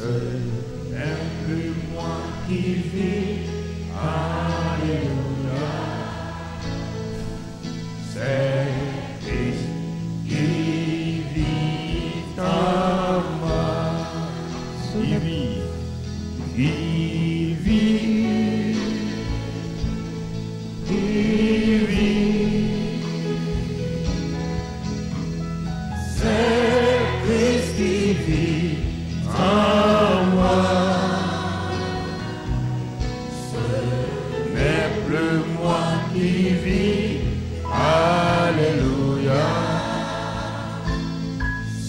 Ce n'est plus moi qui vis, alléluia. C'est Christ qui vit en moi. Qui vit, qui vit, qui vit. C'est Christ qui vit en moi. Ce n'est plus moi qui vis, alléluia.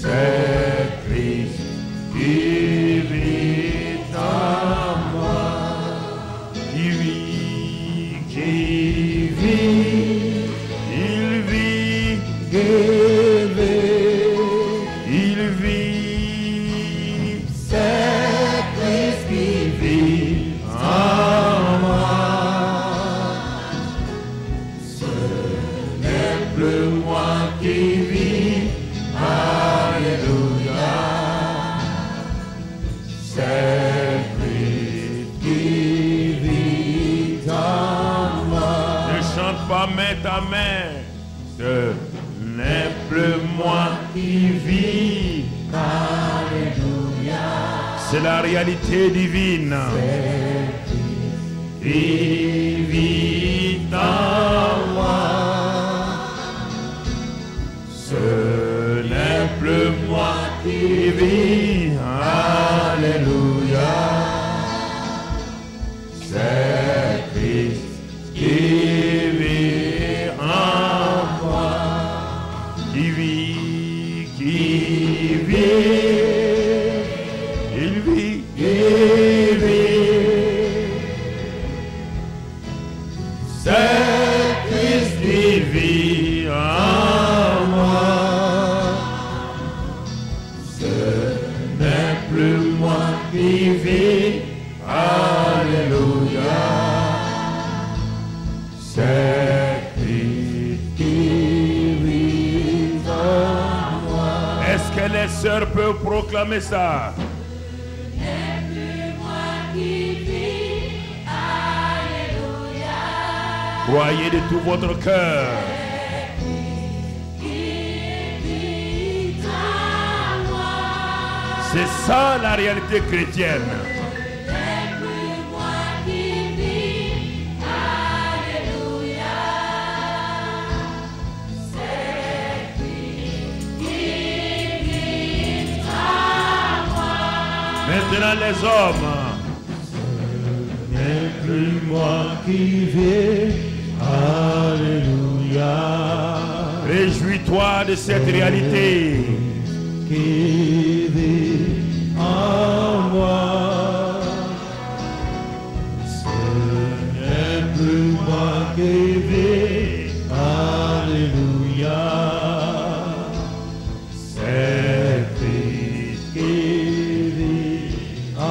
C'est Christ qui vit en moi. Qui vit, il vit, il vit. C'est Christ qui vit en moi. Ce n'est plus moi qui vis, alléluia. C'est Christ qui vit en moi. Ne chante pas main ta main. Ce n'est plus moi qui vis, alléluia. C'est la réalité divine. C'est Christ qui vit en moi. Ce n'est plus moi qui vis, alléluia. C'est Christ qui vit en moi. Qui vit, il vit, il vit. C'est Christ qui vit en moi. Ce n'est plus moi qui vis, alléluia. C'est Christ qui vit en moi. Est-ce que les sœurs peuvent proclamer ça? Ce n'est plus moi qui vis, alléluia. Croyez de tout votre cœur. C'est ça la réalité chrétienne. Maintenant les hommes. Ce n'est plus moi qui vis, alléluia. Réjouis-toi de cette réalité. Qui vit en moi. Ce n'est plus moi qui vis, alléluia. C'est Christ qui vit en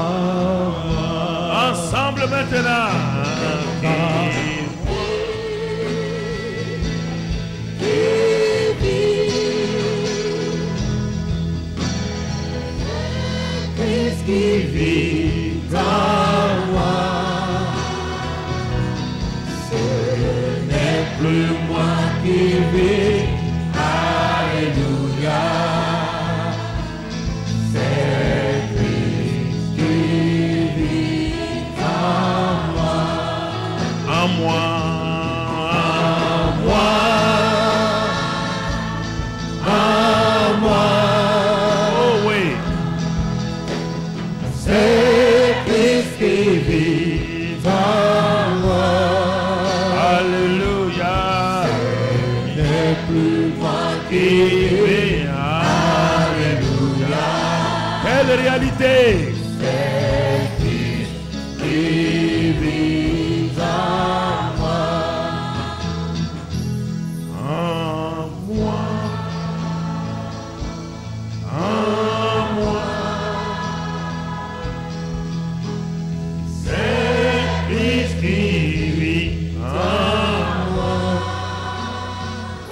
moi. Ensemble maintenant. Qui vit en moi. Ce n'est plus moi qui vis, alléluia. C'est Christ qui vit en moi. En moi. En moi. En moi. Oh oui. C'est Christ qui vit en moi. Alléluia. Ce n'est plus moi qui vis. Alléluia. Quelle réalité. C'est Christ qui vit en moi. En moi. En moi. Christ qui vit en moi.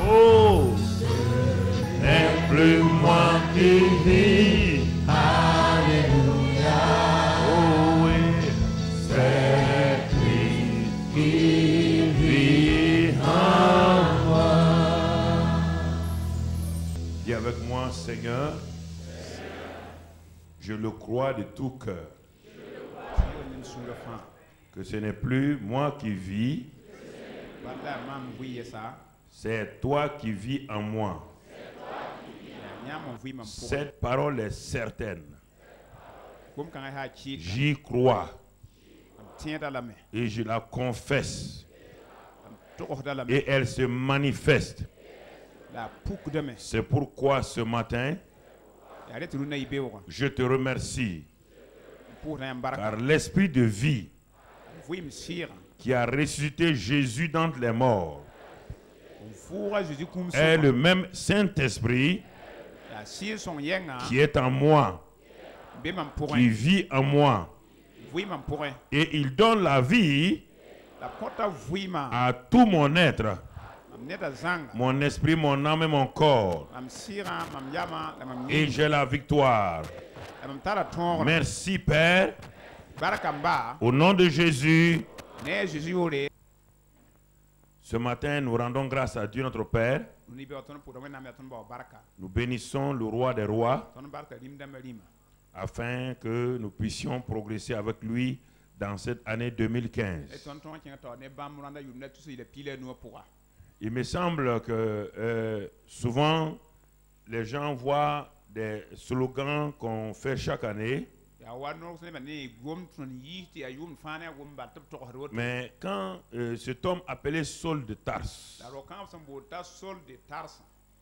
Oh, ce n'est plus moi qui vis, alléluia. Je le crois de tout cœur. Que ce n'est plus moi qui vis, c'est toi qui vis en moi. Cette parole est certaine. J'y crois et je la confesse et elle se manifeste. C'est pourquoi ce matin, je te remercie car l'esprit de vie qui a ressuscité Jésus d'entre les morts est le même Saint-Esprit qui est en moi, qui vit en moi. Et il donne la vie à tout mon être, mon esprit, mon âme et mon corps. Et j'ai la victoire. Merci Père. Au nom de Jésus. Ce matin, nous rendons grâce à Dieu notre Père. Nous bénissons le roi des rois afin que nous puissions progresser avec lui dans cette année 2015. Il me semble que souvent les gens voient des slogans qu'on fait chaque année. Mais quand cet homme appelé Saul de Tarse,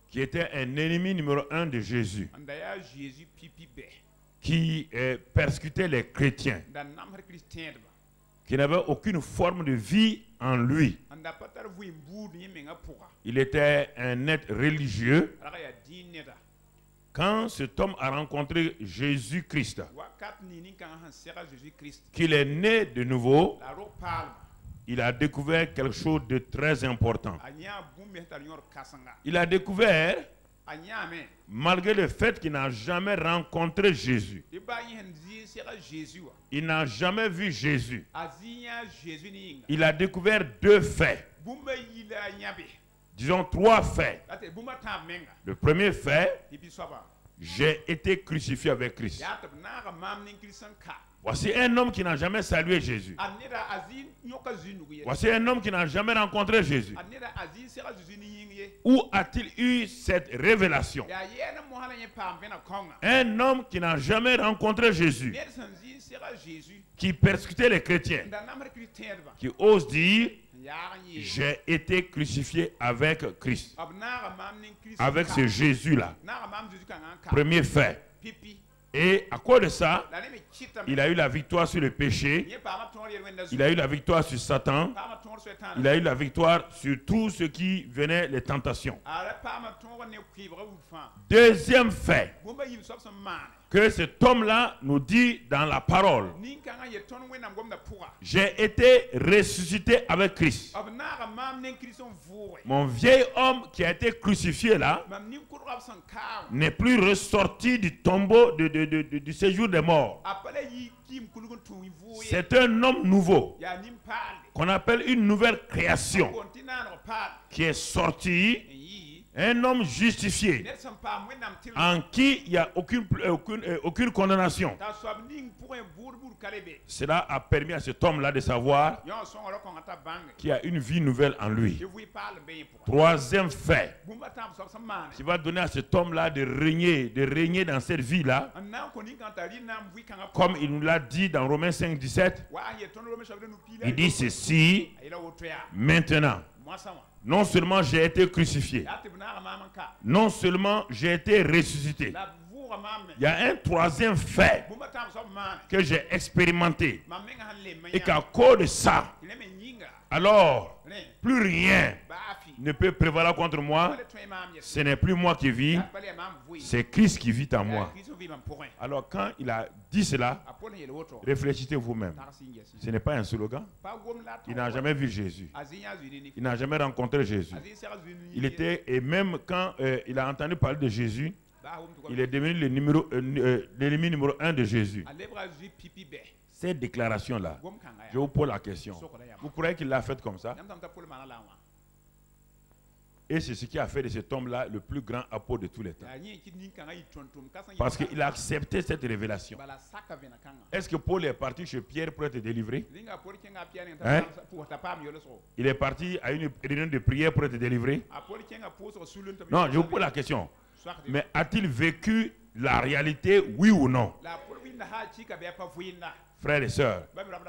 qui était un ennemi numéro 1 de Jésus, qui persécutait les chrétiens, qui n'avait aucune forme de vie en lui, il était un être religieux. Quand cet homme a rencontré Jésus-Christ, qu'il est né de nouveau, il a découvert quelque chose de très important. Il a découvert, malgré le fait qu'il n'a jamais rencontré Jésus, il n'a jamais vu Jésus, il a découvert deux faits. Disons trois faits. Le premier fait, j'ai été crucifié avec Christ. Voici un homme qui n'a jamais salué Jésus. Voici un homme qui n'a jamais rencontré Jésus. Où a-t-il eu cette révélation? Un homme qui n'a jamais rencontré Jésus, qui persécutait les chrétiens, qui ose dire, j'ai été crucifié avec Christ, avec ce Jésus-là. Premier fait. Et à cause de ça, il a eu la victoire sur le péché, il a eu la victoire sur Satan, il a eu la victoire sur tout ce qui venait les tentations. Deuxième fait que cet homme-là nous dit dans la parole, j'ai été ressuscité avec Christ. Mon vieil homme qui a été crucifié là n'est plus ressorti du tombeau du séjour des morts. C'est un homme nouveau qu'on appelle une nouvelle création qui est sorti. Un homme justifié, en qui il n'y a aucune condamnation. Cela a permis à cet homme-là de savoir qu'il y a une vie nouvelle en lui. Troisième fait, qui va donner à cet homme-là de régner dans cette vie-là, comme il nous l'a dit dans Romains 5, 17, il dit ceci, maintenant. Non seulement j'ai été crucifié, non seulement j'ai été ressuscité. Il y a un troisième fait que j'ai expérimenté. Et qu'à cause de ça, alors, plus rien ne peut prévaloir contre moi. Ce n'est plus moi qui vis, c'est Christ qui vit en moi. Alors quand il a dit cela, réfléchissez vous-même. Ce n'est pas un slogan. Il n'a jamais vu Jésus. Il n'a jamais rencontré Jésus. Il était, et même quand il a entendu parler de Jésus, il est devenu l'ennemi numéro 1 de Jésus. Cette déclaration-là, je vous pose la question. Vous croyez qu'il l'a faite comme ça? Et c'est ce qui a fait de cet homme-là le plus grand apôtre de tous les temps. Parce qu'il a accepté cette révélation. Est-ce que Paul est parti chez Pierre pour être délivré? Hein? Il est parti à une réunion de prière pour être délivré? Non, je vous pose la question. Mais a-t-il vécu la réalité, oui ou non? Frères et sœurs,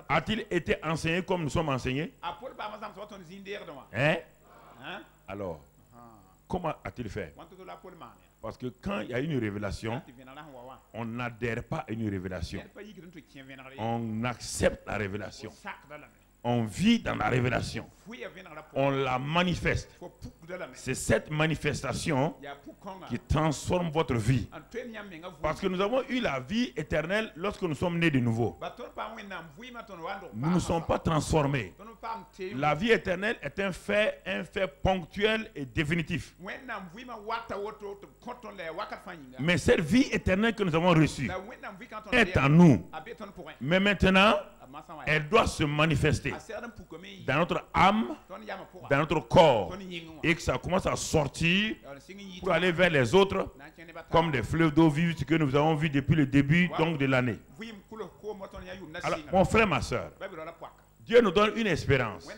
a-t-il été enseigné comme nous sommes enseignés? Hein? Alors, comment a-t-il fait? Parce que quand il y a une révélation, on n'adhère pas à une révélation. On accepte la révélation. On vit dans la révélation. On la manifeste. C'est cette manifestation qui transforme votre vie. Parce que nous avons eu la vie éternelle lorsque nous sommes nés de nouveau. Nous ne sommes pas transformés. La vie éternelle est un fait ponctuel et définitif. Mais cette vie éternelle que nous avons reçue est en nous. Mais maintenant, elle doit se manifester dans notre âme, dans notre corps, et que ça commence à sortir pour aller vers les autres comme des fleuves d'eau vive, ce que nous avons vu depuis le début donc, de l'année. Alors, mon frère, ma soeur, Dieu nous donne une espérance.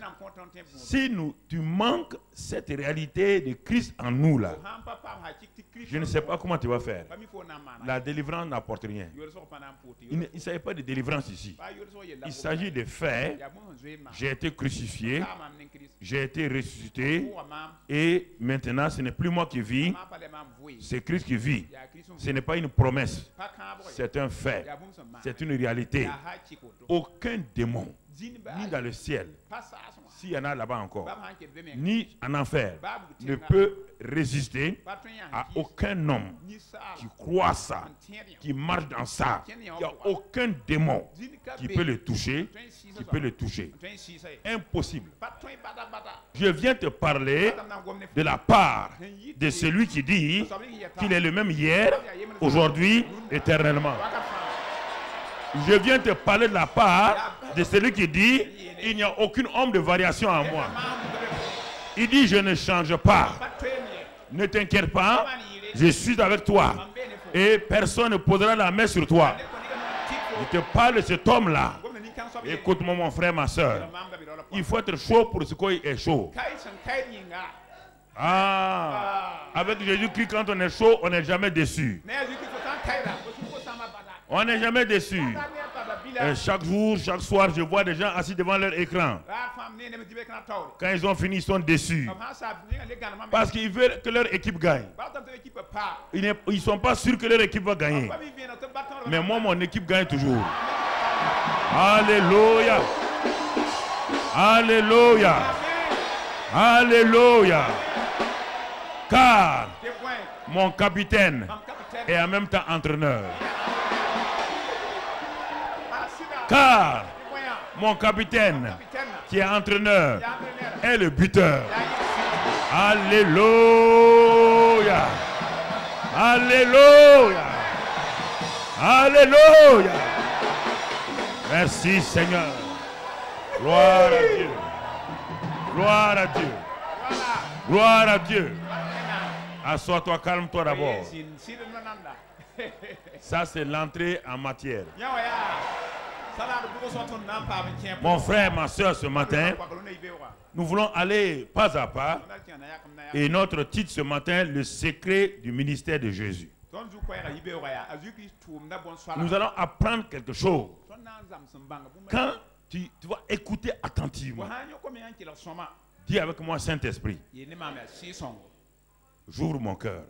Si tu manques cette réalité de Christ en nous là, je ne sais pas comment tu vas faire. La délivrance n'apporte rien. Il ne s'agit pas de délivrance ici. Il s'agit de faire. J'ai été crucifié, j'ai été ressuscité, et maintenant ce n'est plus moi qui vis, c'est Christ qui vit. Ce n'est pas une promesse, c'est un fait, c'est une réalité. Aucun démon, ni dans le ciel, s'il y en a là-bas encore, ni en enfer, ne peut résister à aucun homme qui croit ça, qui marche dans ça. Il n'y a aucun démon qui peut le toucher, qui peut le toucher. Impossible. Je viens te parler de la part de celui qui dit qu'il est le même hier, aujourd'hui, éternellement. Je viens te parler de la part de celui qui dit il n'y a aucune ombre de variation en moi. Il dit je ne change pas. Ne t'inquiète pas, je suis avec toi et personne ne posera la main sur toi. Je te parle de cet homme-là. Écoute-moi mon frère, ma soeur. Il faut être chaud pour ce qui est chaud. Avec Jésus-Christ, quand on est chaud, on n'est jamais déçu. On n'est jamais déçu. Chaque jour, chaque soir, je vois des gens assis devant leur écran. Quand ils ont fini, ils sont déçus. Parce qu'ils veulent que leur équipe gagne. Ils ne sont pas sûrs que leur équipe va gagner. Mais moi, mon équipe gagne toujours. Alléluia. Alléluia. Alléluia. Car mon capitaine est en même temps entraîneur. Car mon capitaine, qui est entraîneur, est le buteur. Alléluia. Alléluia. Alléluia. Merci Seigneur. Gloire à Dieu. Gloire à Dieu. Gloire à Dieu. Assois-toi, calme-toi d'abord. Ça, c'est l'entrée en matière. Mon frère, ma soeur, ce matin, nous voulons aller pas à pas. Et notre titre ce matin, le secret du ministère de Jésus. Nous allons apprendre quelque chose. Quand tu vas écouter attentivement, dis avec moi, Saint-Esprit, j'ouvre mon cœur.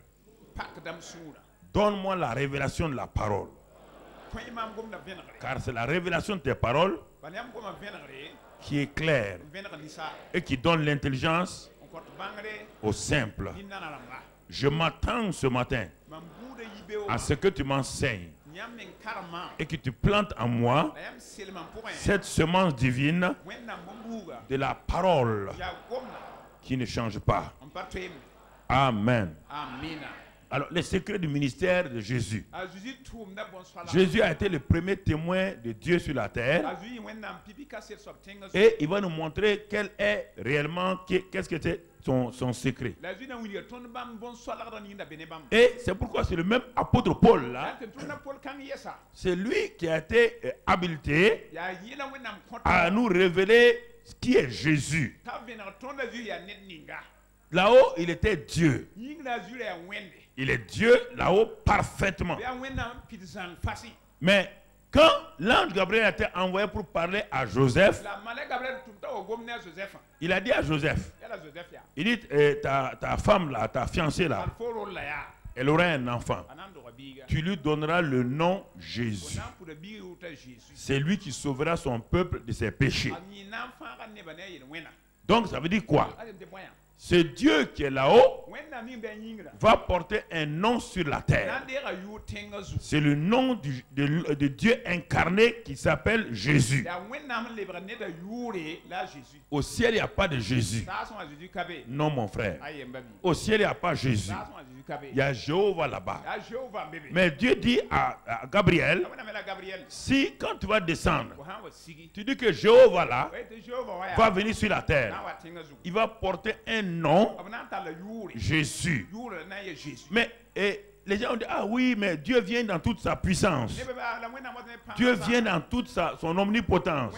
Donne-moi la révélation de la parole. Car c'est la révélation de tes paroles qui est claire et qui donne l'intelligence aux simples. Je m'attends ce matin à ce que tu m'enseignes et que tu plantes en moi cette semence divine de la parole qui ne change pas. Amen. Alors, les secrets du ministère de Jésus. Jésus a été le premier témoin de Dieu sur la terre. Et il va nous montrer quel est réellement, qu'est-ce que c'est son secret. Et c'est pourquoi c'est le même apôtre Paul là. C'est lui qui a été habilité à nous révéler qui est Jésus. Là-haut, il était Dieu. Il est Dieu là-haut parfaitement. Mais quand l'ange Gabriel a été envoyé pour parler à Joseph, il a dit à Joseph, il dit, ta femme là, ta fiancée là, elle aura un enfant. Tu lui donneras le nom Jésus. C'est lui qui sauvera son peuple de ses péchés. Donc ça veut dire quoi? Ce Dieu qui est là-haut va porter un nom sur la terre. C'est le nom de Dieu incarné qui s'appelle Jésus. Au ciel, il n'y a pas de Jésus. Non, mon frère. Au ciel, il n'y a pas Jésus. Il y a Jéhovah là-bas. Mais Dieu dit à Gabriel, si quand tu vas descendre, tu dis que Jéhovah là va venir sur la terre, il va porter un nom, Jésus. Mais les gens ont dit, ah oui, mais Dieu vient dans toute sa puissance. Dieu vient dans toute son omnipotence.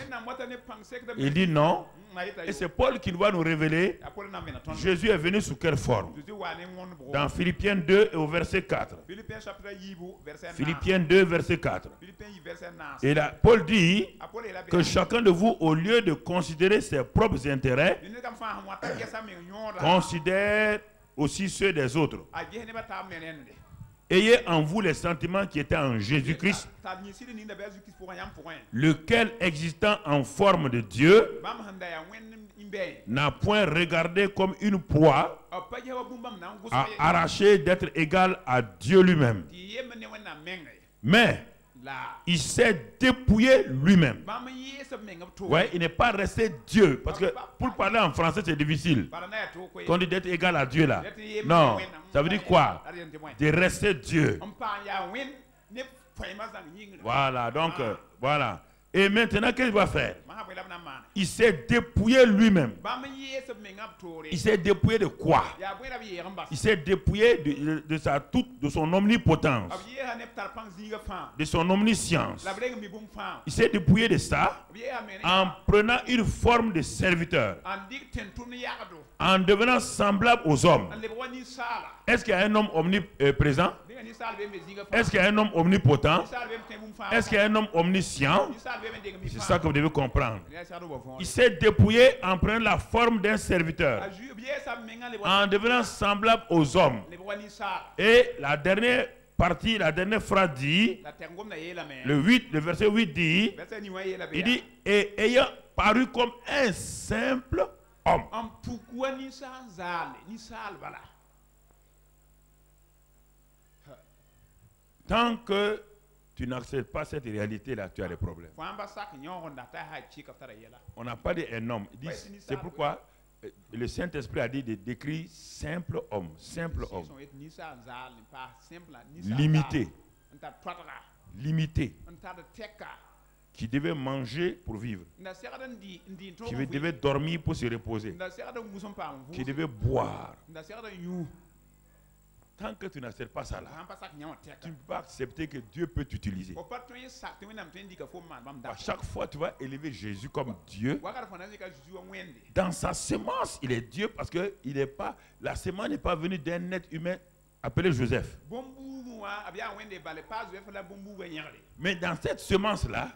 Il dit non. Et c'est Paul qui va nous révéler Jésus est venu sous quelle forme. Dans Philippiens 2 et au verset 4. Philippiens 2 verset 4. Et là, Paul dit que chacun de vous, au lieu de considérer ses propres intérêts, considère aussi ceux des autres. Ayez en vous les sentiments qui étaient en Jésus-Christ, lequel, existant en forme de Dieu, n'a point regardé comme une proie à arracher d'être égal à Dieu lui-même. Mais il s'est dépouillé lui-même. Ouais, il n'est pas resté Dieu. Parce que pour parler en français, c'est difficile. Quand on dit d'être égal à Dieu là. Non, ça veut dire quoi? De rester Dieu. Voilà, donc, voilà. Et maintenant, qu'est-ce qu'il va faire? Il s'est dépouillé lui-même. Il s'est dépouillé de quoi? Il s'est dépouillé de son omnipotence, de son omniscience. Il s'est dépouillé de ça en prenant une forme de serviteur, en devenant semblable aux hommes. Est-ce qu'il y a un homme omniprésent? Est-ce qu'il y a un homme omnipotent? Est-ce qu'il y a un homme omniscient? C'est ça que vous devez comprendre. Il s'est dépouillé en prenant la forme d'un serviteur, en devenant semblable aux hommes. Et la dernière partie, la dernière phrase dit, le verset 8 dit, il dit, et ayant paru comme un simple homme. Tant que tu n'acceptes pas cette réalité-là, tu as des problèmes. On n'a pas dit un homme. C'est pourquoi le Saint-Esprit a dit de décrire simple homme. Simple homme. Limité. Limité. Qui devait manger pour vivre. Qui devait dormir pour se reposer. Qui devait boire. Tant que tu n'acceptes pas ça là, tu ne peux pas accepter que Dieu peut t'utiliser. À chaque fois, tu vas élever Jésus comme Dieu. Dans sa semence, il est Dieu parce que la semence n'est pas venue d'un être humain appelé Joseph. Mais dans cette semence-là,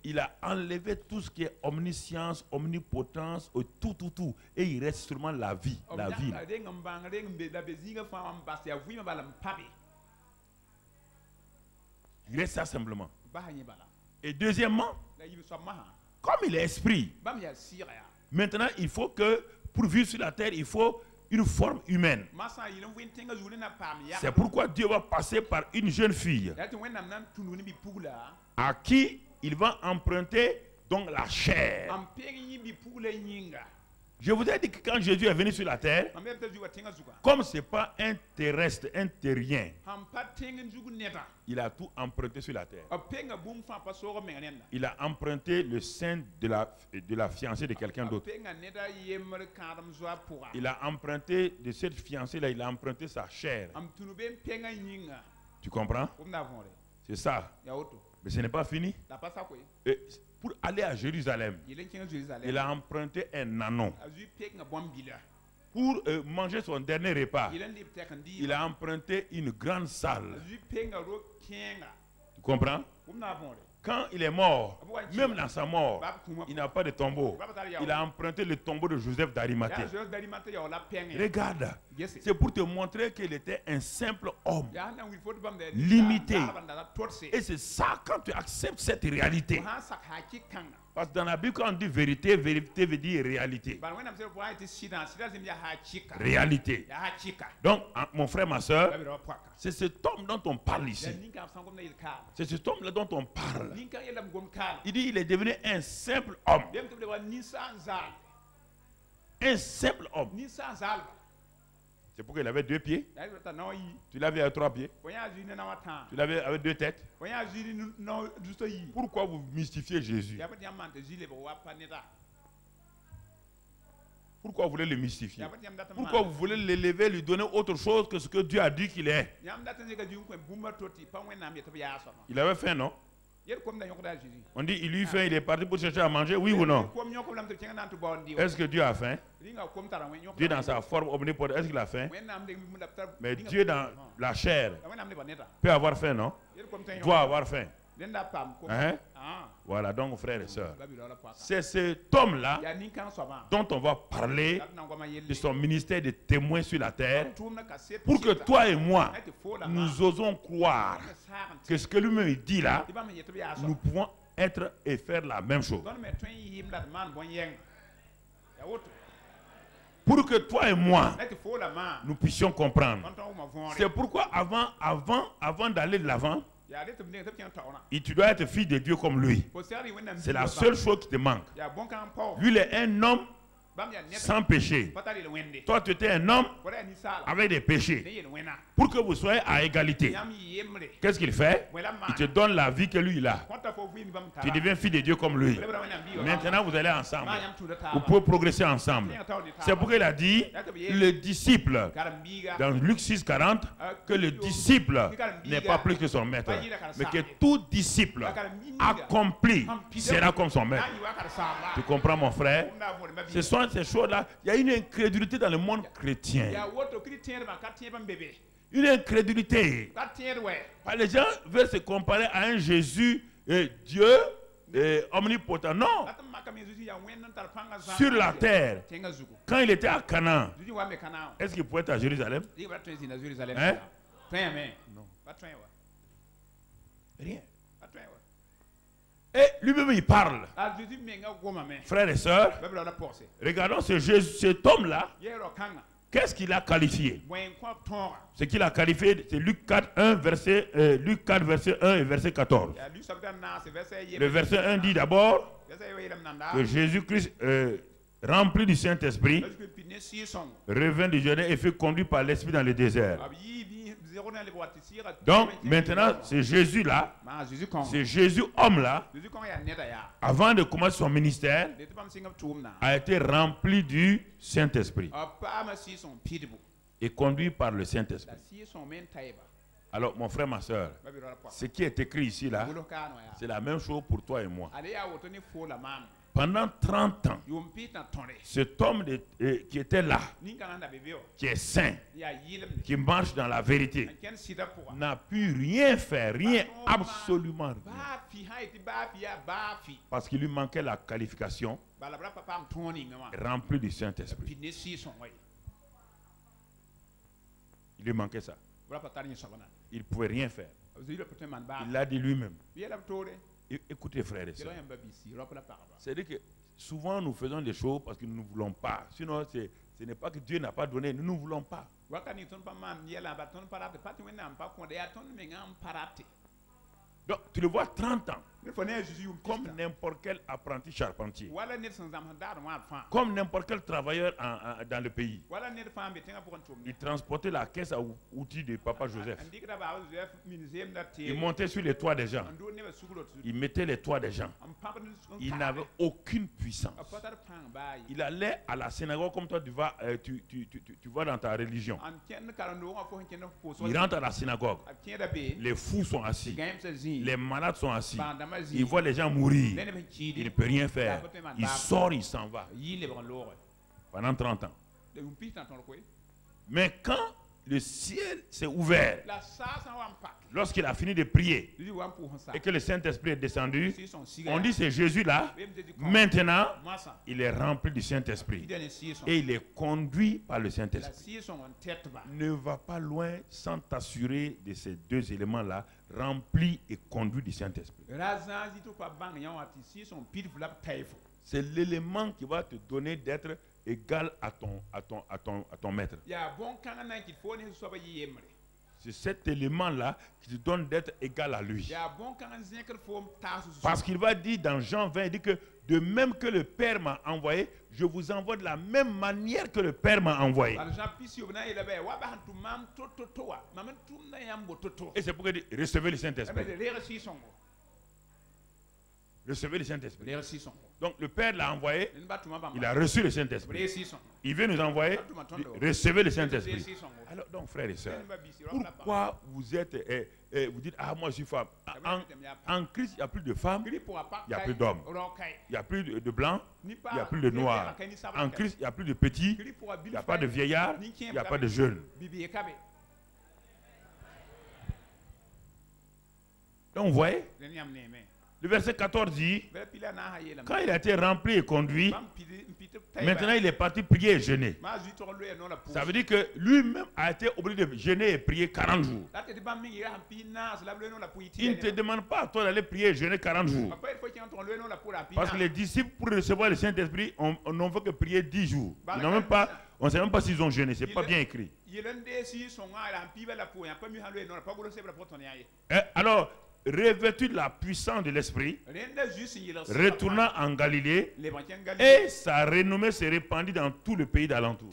il a enlevé tout ce qui est omniscience, omnipotence, tout. Et il reste seulement la vie. La vie. Il reste ça simplement. Et deuxièmement, comme il est esprit, maintenant il faut que, pour vivre sur la terre, il faut une forme humaine. C'est pourquoi Dieu va passer par une jeune fille à qui il va emprunter donc la chair. Je vous ai dit que quand Jésus est venu sur la terre, comme ce n'est pas un terrestre, un terrien, il a tout emprunté sur la terre. Il a emprunté le sein de la fiancée de quelqu'un d'autre. Il a emprunté de cette fiancée-là, il a emprunté sa chair. Tu comprends? C'est ça. Mais ce n'est pas fini. Et pour aller à Jérusalem, il a emprunté un anon. Pour manger son dernier repas, il a emprunté une grande salle. Tu comprends? Quand il est mort, même dans sa mort, il n'a pas de tombeau. Il a emprunté le tombeau de Joseph d'Arimathée. Regarde, c'est pour te montrer qu'il était un simple homme, limité. Et c'est ça, quand tu acceptes cette réalité. Parce que dans la Bible, quand on dit vérité, vérité veut dire réalité. Réalité. Donc, mon frère, ma soeur, c'est cet homme dont on parle ici. C'est cet homme-là dont on parle. Il dit il est devenu un simple homme. Un simple homme. C'est pourquoi il avait 2 pieds. Tu l'avais avec 3 pieds. Tu l'avais avec 2 têtes. Pourquoi vous mystifiez Jésus? Pourquoi vous voulez le mystifier? Pourquoi vous voulez l'élever, lui donner autre chose que ce que Dieu a dit qu'il est? Il avait faim, non? On dit il lui faim, il est parti pour chercher à manger, oui ou non? Est-ce que Dieu a faim? Dieu dans sa forme omnipotente, est-ce qu'il a faim? Mais Dieu dans la chair peut avoir faim, non? Doit avoir faim. Hein? Voilà, donc frères et sœurs, c'est cet homme-là dont on va parler de son ministère de témoin sur la terre, pour que toi et moi, nous osons croire que ce que lui-même dit là, nous pouvons être et faire la même chose. Pour que toi et moi, nous puissions comprendre. C'est pourquoi avant d'aller de l'avant, tu dois être fils de Dieu comme lui. C'est la seule chose qui te manque. Lui, il est un homme sans péché. Toi, tu étais un homme avec des péchés. Pour que vous soyez à égalité, qu'est-ce qu'il fait? Il te donne la vie que lui, il a. Tu deviens fils de Dieu comme lui. Maintenant, vous allez ensemble. Vous pouvez progresser ensemble. C'est pourquoi il a dit, le disciple, dans Luc 6,40, que le disciple n'est pas plus que son maître, mais que tout disciple accompli sera comme son maître. Tu comprends, mon frère? Ce sont ces choses-là. Il y a une incrédulité dans le monde chrétien. Une incrédulité. Les gens veulent se comparer à un Jésus, Dieu omnipotent. Non. Sur la terre, quand il était à Canaan, est-ce qu'il pouvait être à Jérusalem? Hein? Non. Rien. Et lui-même il parle. Frères et sœurs, regardons cet homme-là. Qu'est-ce qu'il a qualifié? Ce qu'il a qualifié, c'est Luc 4, 1, verset 1 et verset 14. Le verset 1 dit d'abord que Jésus-Christ, rempli du Saint-Esprit, revint du Jourdain et fut conduit par l'Esprit dans le désert. Donc maintenant, c'est Jésus-là, c'est Jésus homme-là, avant de commencer son ministère, a été rempli du Saint-Esprit et conduit par le Saint-Esprit. Alors mon frère, ma soeur, ce qui est écrit ici là, c'est la même chose pour toi et moi. Pendant 30 ans, cet homme qui était là, qui est saint, qui marche dans la vérité, n'a pu rien faire, rien, absolument rien. Parce qu'il lui manquait la qualification remplie du Saint-Esprit. Il lui manquait ça. Il ne pouvait rien faire. Il l'a dit lui-même. Écoutez, frères et sœurs, c'est-à-dire que souvent nous faisons des choses parce que nous ne voulons pas. Sinon, ce n'est pas que Dieu n'a pas donné, nous ne voulons pas. Donc, tu le vois 30 ans. Comme n'importe quel apprenti charpentier. Comme n'importe quel travailleur dans le pays. Il transportait la caisse à outils de Papa Joseph. Il montait sur les toits des gens. Il mettait les toits des gens. Il n'avait aucune puissance. Il allait à la synagogue comme toi, tu vas dans ta religion. Il rentre à la synagogue. Les fous sont assis. Les malades sont assis. Il voit les gens mourir. Il ne peut rien faire. Il sort, il s'en va. Pendant 30 ans. Mais quand le ciel s'est ouvert, lorsqu'il a fini de prier et que le Saint-Esprit est descendu, on dit c'est Jésus là. Maintenant, il est rempli du Saint-Esprit et il est conduit par le Saint-Esprit. Ne va pas loin sans t'assurer de ces deux éléments-là, rempli et conduit du Saint-Esprit. C'est l'élément qui va te donner d'être égal à ton maître. C'est cet élément-là qui te donne d'être égal à lui. Parce qu'il va dire dans Jean 20, il dit que de même que le Père m'a envoyé, je vous envoie de la même manière que le Père m'a envoyé. Et c'est pourquoi il dit, recevez le Saint-Esprit. Recevez le Saint-Esprit. Donc le Père l'a envoyé, il a reçu le Saint-Esprit. Il veut nous envoyer, recevez le Saint-Esprit. Alors donc frères et sœurs, pourquoi vous êtes, vous dites, ah moi je suis femme. En Christ, il n'y a plus de femmes, il n'y a plus d'hommes. Il n'y a plus de blancs, il n'y a plus de noirs. En Christ, il n'y a plus de petits, il n'y a pas de vieillards, il n'y a pas de jeunes. Donc vous voyez, le verset 14 dit, quand il a été rempli et conduit, maintenant il est parti prier et jeûner. Ça veut dire que lui-même a été obligé de jeûner et prier 40 jours. Il ne te demande pas à toi d'aller prier et jeûner 40 jours. Parce que les disciples, pour recevoir le Saint-Esprit, on n'en veut que prier 10 jours. Ils n'ont même pas, on ne sait même pas s'ils ont jeûné, ce n'est pas bien écrit. Alors, revêtu de la puissance de l'Esprit, retournant en Galilée, et sa renommée s'est répandue dans tout le pays d'alentour.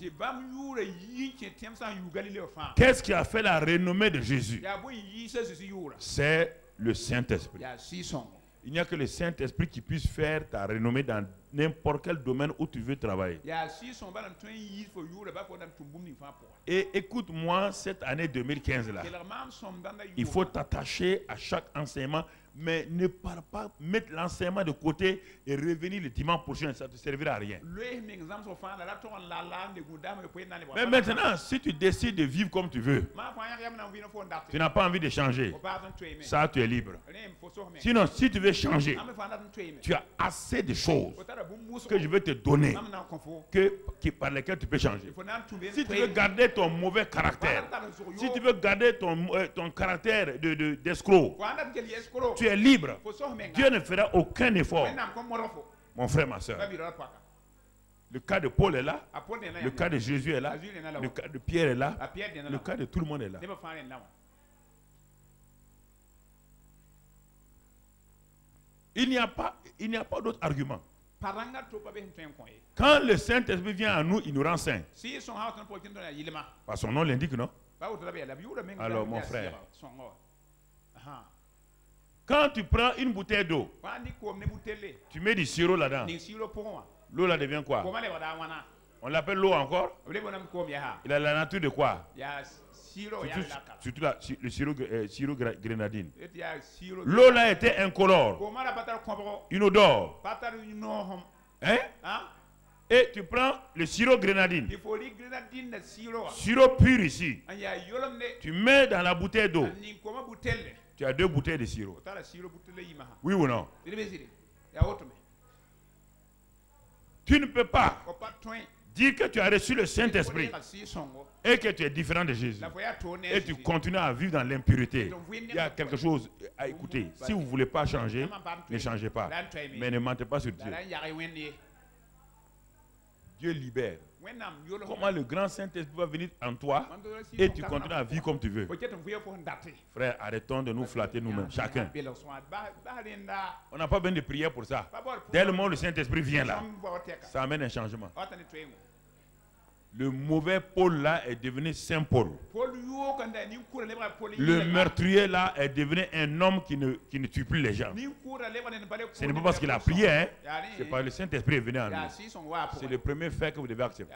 Qu'est-ce qui a fait la renommée de Jésus? C'est le Saint-Esprit. Il n'y a que le Saint-Esprit qui puisse faire ta renommée dans n'importe quel domaine où tu veux travailler. Et écoute-moi, cette année 2015 là, il faut t'attacher à chaque enseignement, mais ne pars pas mettre l'enseignement de côté et revenir le dimanche prochain, ça ne te servira à rien. Mais maintenant, si tu décides de vivre comme tu veux, tu n'as pas envie de changer, ça tu es libre. Sinon, si tu veux changer, tu as assez de choses que je veux te donner par lesquelles tu peux changer. Si tu veux garder ton mauvais caractère, si tu veux garder ton caractère d'escroc, tu es libre. Dieu ne fera aucun effort. Mon frère, ma soeur. Le cas de Paul est là, le cas de Jésus est là, le cas de Pierre est là, le cas de tout le monde est là. Il n'y a pas d'autre argument. Quand le Saint-Esprit vient à nous, il nous rend saints. Parce que son nom l'indique, non? Alors mon frère, quand tu prends une bouteille d'eau, tu mets du sirop là-dedans. L'eau là devient quoi? On l'appelle l'eau encore? Il a la nature de quoi? Surtout le sirop grenadine. L'eau là était incolore. Une odeur. Hein? Et tu prends le sirop grenadine. Sirop pur ici. Tu mets dans la bouteille d'eau. Tu as 2 bouteilles de sirop. Oui ou non? Tu ne peux pas dire que tu as reçu le Saint-Esprit et que tu es différent de Jésus et tu continues à vivre dans l'impureté. Il y a quelque chose à écouter. Si vous ne voulez pas changer, ne changez pas. Mais ne mentez pas sur Dieu. Dieu libère. Comment le grand Saint-Esprit va venir en toi et tu continues à vivre comme tu veux. Frère, arrêtons de nous flatter nous-mêmes, chacun. On n'a pas besoin de prière pour ça. Dès le moment où le Saint-Esprit vient là, ça amène un changement. Le mauvais Paul là est devenu Saint Paul. Le meurtrier là est devenu un homme qui ne tue plus les gens. Ce n'est pas parce qu'il a prié, hein. C'est parce que le Saint-Esprit est venu en lui. C'est le premier fait que vous devez accepter.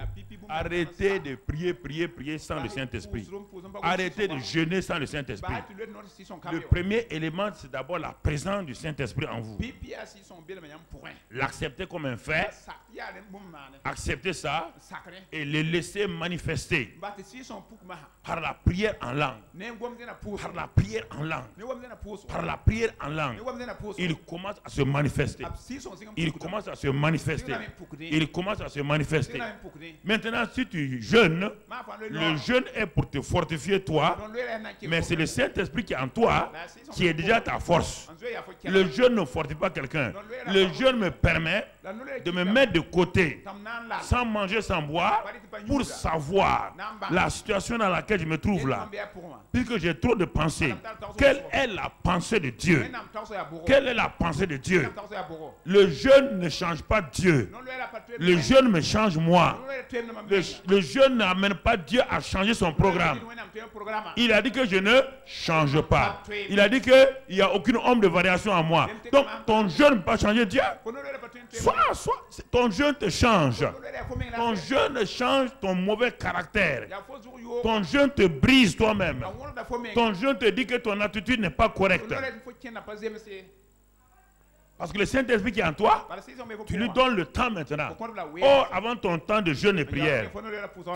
Arrêtez de prier sans le Saint-Esprit. Arrêtez de jeûner sans le Saint-Esprit. Le premier élément, c'est d'abord la présence du Saint-Esprit en vous. L'accepter comme un fait, accepter ça et le laisser manifester par la prière en langue. Par la prière en langue. Par la prière en langue. Il commence à se manifester. Il commence à se manifester. Il commence à se manifester. Maintenant, si tu jeûnes, le jeûne est pour te fortifier toi, mais c'est le Saint-Esprit qui est en toi qui est déjà ta force. Le jeûne ne fortifie pas quelqu'un. Le jeûne me permet de me mettre de côté, sans manger, sans boire, pour savoir la situation dans laquelle je me trouve là. Puisque j'ai trop de pensées. Quelle est la pensée de Dieu? Quelle est la pensée de Dieu? Le jeûne ne change pas Dieu. Le jeûne me change moi. Le jeûne n'amène pas Dieu à changer son programme. Il a dit que je ne change pas. Il a dit qu'il n'y a aucune ombre de variation en moi. Donc ton jeûne ne peut pas changer Dieu. Soit ton jeûne te change. Ton jeûne change ton mauvais caractère. Ton jeûne te brise toi-même. Ton jeûne te dit que ton attitude n'est pas correcte. Parce que le Saint-Esprit qui est en toi, tu lui donnes le temps maintenant. Or, avant ton temps de jeûne et prière,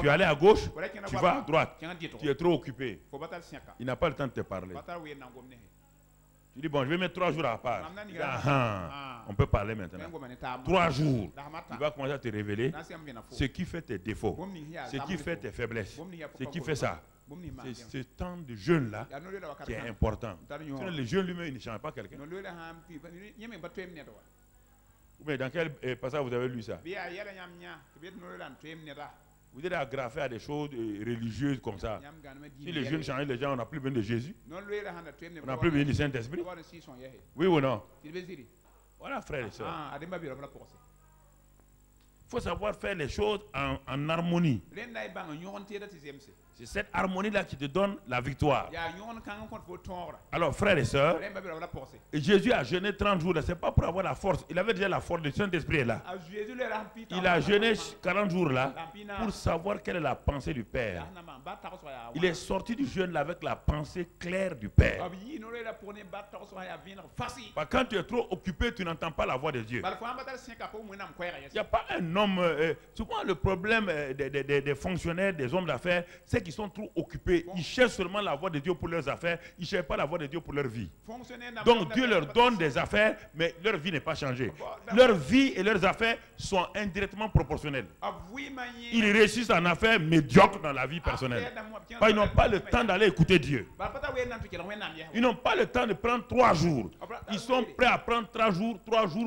tu es allé à gauche, tu vas à droite. Tu es trop occupé. Il n'a pas le temps de te parler. Tu dis, bon, je vais mettre 3 jours à part. On peut parler maintenant. 3 jours. Tu vas commencer à te révéler ce qui fait tes défauts, ce qui fait tes faiblesses, ce qui fait ça. C'est ce temps de jeûne-là qui est important. Sinon, le jeûne lui-même, il ne change pas quelqu'un. Mais dans quel passage vous avez lu ça? Vous êtes agrafé à des choses religieuses comme ça. Si les jeunes changent les gens, on n'a plus besoin de Jésus. On n'a plus besoin du Saint-Esprit. Oui ou non? Voilà, frères et sœurs. Il faut savoir faire les choses en harmonie. C'est cette harmonie-là qui te donne la victoire. Alors, frères et sœurs, Jésus a jeûné 30 jours. Ce n'est pas pour avoir la force. Il avait déjà la force du Saint-Esprit là. Il a jeûné 40 jours là pour savoir quelle est la pensée du Père. Il est sorti du jeûne là avec la pensée claire du Père. Quand tu es trop occupé, tu n'entends pas la voix de Dieu. Il n'y a pas un homme... souvent, le problème des fonctionnaires, des hommes d'affaires, c'est qu'ils sont trop occupés. Ils cherchent seulement la voix de Dieu pour leurs affaires. Ils ne cherchent pas la voix de Dieu pour leur vie. Donc Dieu leur donne des affaires, mais leur vie n'est pas changée. Leur vie et leurs affaires sont indirectement proportionnelles. Ils réussissent en affaires médiocres dans la vie personnelle. Ils n'ont pas le temps d'aller écouter Dieu. Ils n'ont pas le temps de prendre 3 jours. Ils sont prêts à prendre 3 jours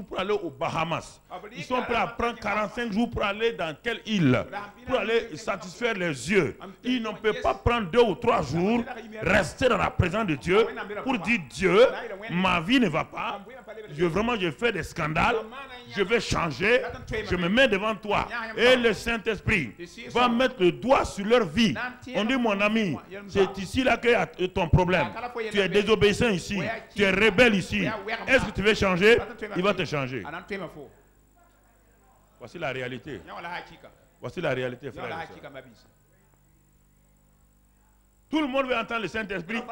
pour aller aux Bahamas. Ils sont prêts à prendre 45 jours pour aller dans quelle île? Pour aller satisfaire les yeux. Ils ne peuvent pas prendre 2 ou 3 jours, rester dans la présence de Dieu pour dire Dieu, ma vie ne va pas. Je fais des scandales. Je vais changer. Je me mets devant toi. Et le Saint-Esprit va mettre le doigt sur leur vie. On dit, mon ami, c'est ici là qu'il y a ton problème. Tu es désobéissant ici. Tu es rebelle ici. Est-ce que tu veux changer? Il va te changer. Voici la réalité. Voici la réalité, frère et sœur. Tout le monde veut entendre le Saint-Esprit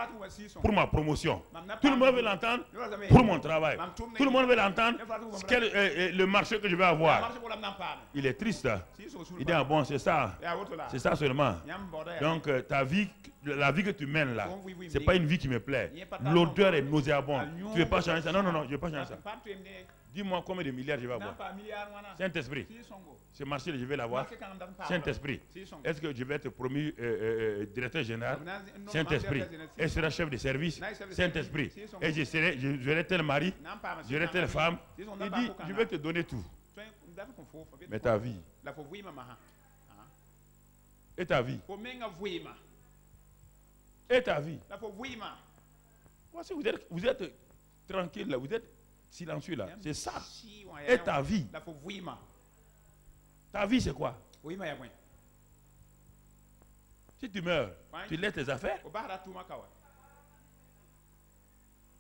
pour ma promotion. Tout le monde veut l'entendre pour mon travail. Tout le monde veut l'entendre le marché que je vais avoir. Il est triste. Il dit, ah bon, c'est ça. C'est ça seulement. Donc, la vie que tu mènes là, ce n'est pas une vie qui me plaît. L'odeur est nauséabonde. Tu ne veux pas changer ça? Non, non, non, je ne veux pas changer ça. Dis-moi combien de milliards je vais avoir. Saint-Esprit, ce marché, je vais l'avoir. Saint-Esprit, est-ce que je vais être promu directeur général? Saint-Esprit, est-ce que je serai chef de service? Saint-Esprit, et j'aurai tel mari, j'aurai telle femme. Il dit, je vais te donner tout. Mais ta vie. Et ta vie. Et ta vie. Voici, vous êtes tranquille là, vous êtes silencieux là. C'est ça. Et ta vie. Ta vie c'est quoi? Si tu meurs, tu laisses tes affaires.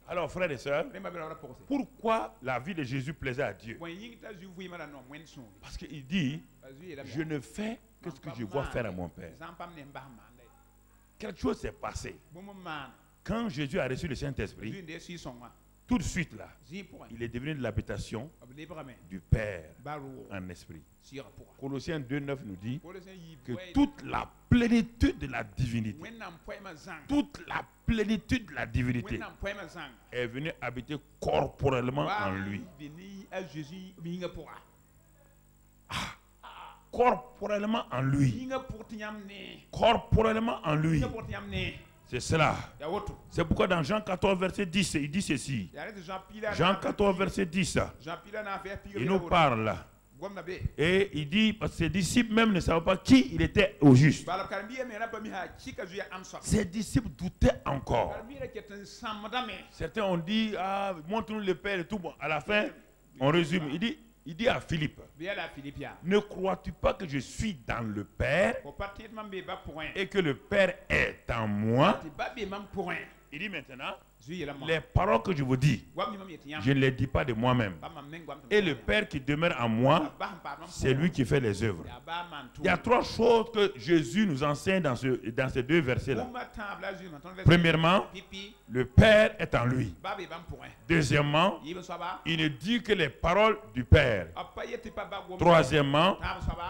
Alors frères et sœurs, pourquoi la vie de Jésus plaisait à Dieu? Parce qu'il dit, je ne fais que ce que je vois faire à mon Père. Quelque chose s'est passé. Quand Jésus a reçu le Saint-Esprit, tout de suite là, il est devenu de l'habitation du Père en esprit. Colossiens 2,9 nous dit que toute la plénitude de la divinité, toute la plénitude de la divinité est venue habiter corporellement en lui. Corporellement en lui. Corporellement en lui. C'est cela. C'est pourquoi dans Jean 14, verset 10, il dit ceci. Jean 14, verset 10, il nous parle. Et il dit, parce que ses disciples même ne savaient pas qui il était au juste. Ses disciples doutaient encore. Certains ont dit, ah, montre-nous le Père et tout. Bon, à la fin, on résume. Il dit à Philippe, ne crois-tu pas que je suis dans le Père et que le Père est en moi? Il dit maintenant, les paroles que je vous dis, je ne les dis pas de moi-même. Et le Père qui demeure en moi, c'est lui qui fait les œuvres. Il y a trois choses que Jésus nous enseigne dans ces deux versets-là. Premièrement, le Père est en lui. Deuxièmement, il ne dit que les paroles du Père. Troisièmement,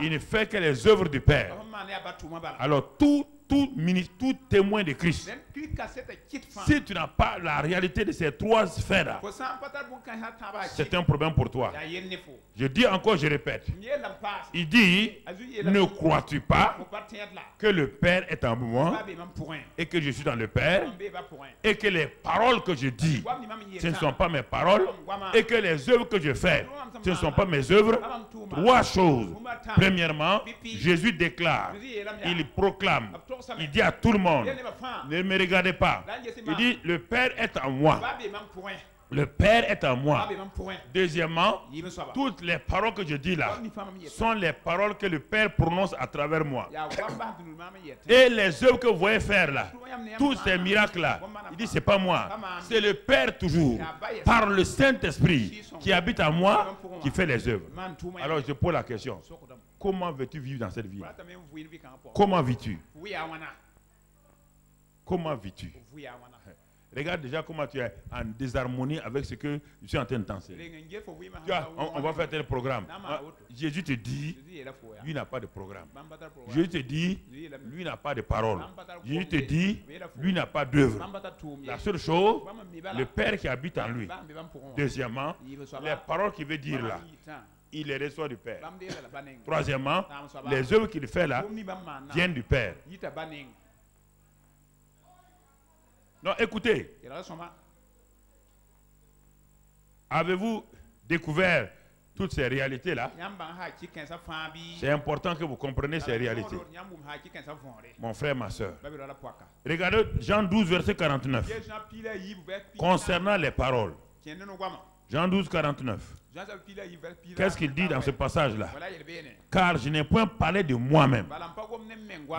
il ne fait que les œuvres du Père. Alors tout témoin de Christ, si tu n'as pas la réalité de ces trois sphères-là, c'est un problème pour toi. Je dis encore, je répète. Il dit, ne crois-tu pas que le Père est en moi et que je suis dans le Père et que les paroles que je dis, ce ne sont pas mes paroles et que les œuvres que je fais, ce ne sont pas mes œuvres. Trois choses. Premièrement, Jésus déclare, il proclame, il dit à tout le monde, ne me regardez pas. Il dit, le Père est en moi. Le Père est en moi. Deuxièmement, toutes les paroles que je dis là sont les paroles que le Père prononce à travers moi. Et les œuvres que vous voyez faire là, tous ces miracles là, il dit c'est pas moi, c'est le Père toujours, par le Saint-Esprit qui habite en moi, qui fait les œuvres. Alors je pose la question, comment veux-tu vivre dans cette vie? Comment vis-tu? Comment vis-tu? Regarde déjà comment tu es en désharmonie avec ce que je suis en train de t'enseigner. On va faire tel programme. Jésus te dit, lui n'a pas de programme. Jésus te dit, lui n'a pas de parole. Jésus te dit, lui n'a pas d'œuvre. La seule chose, le Père qui habite en lui. Deuxièmement, les paroles qu'il veut dire là, il les reçoit du Père. Troisièmement, les œuvres qu'il fait là viennent du Père. Non, écoutez. Avez-vous découvert toutes ces réalités-là? C'est important que vous compreniez ces réalités. Mon frère, ma soeur. Regardez Jean 12, verset 49. Concernant les paroles. Jean 12, 49. Qu'est-ce qu'il dit dans ce passage-là? Car je n'ai point parlé de moi-même,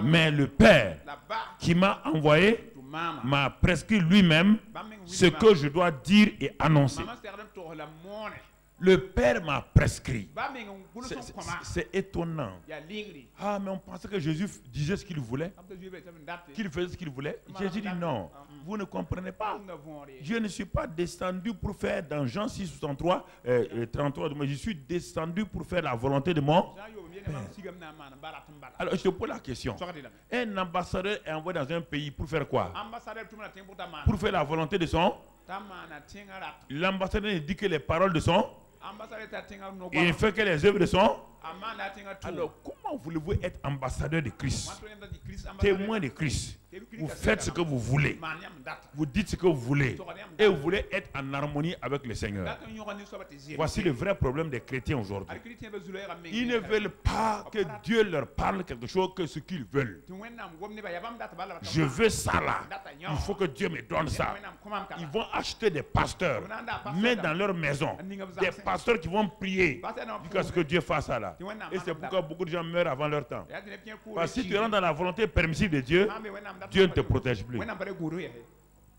mais le Père qui m'a envoyé m'a prescrit lui-même ce que je dois dire et annoncer. Le Père m'a prescrit. C'est étonnant. Ah, mais on pensait que Jésus disait ce qu'il voulait, qu'il faisait ce qu'il voulait. Jésus dit non, vous ne comprenez pas. Je ne suis pas descendu pour faire dans Jean 6, 63, 33, mais je suis descendu pour faire la volonté de mon Père. Alors je te pose la question. Un ambassadeur est envoyé dans un pays pour faire quoi? Pour faire la volonté de son. L'ambassadeur ne dit que les paroles de son. Il ne fait que les œuvres de son. Alors, comment voulez-vous être ambassadeur de Christ, témoin de Christ? Vous faites ce que vous voulez, vous dites ce que vous voulez, et vous voulez être en harmonie avec le Seigneur. Voici le vrai problème des chrétiens aujourd'hui. Ils ne veulent pas que Dieu leur parle quelque chose que ce qu'ils veulent. Je veux ça là. Il faut que Dieu me donne ça. Ils vont acheter des pasteurs, mettre dans leur maison des pasteurs qui vont prier jusqu'à ce que Dieu fasse ça là. Et c'est pourquoi beaucoup de gens meurent avant leur temps. Parce que si tu rentres dans la volonté permissive de Dieu, Dieu ne te protège plus.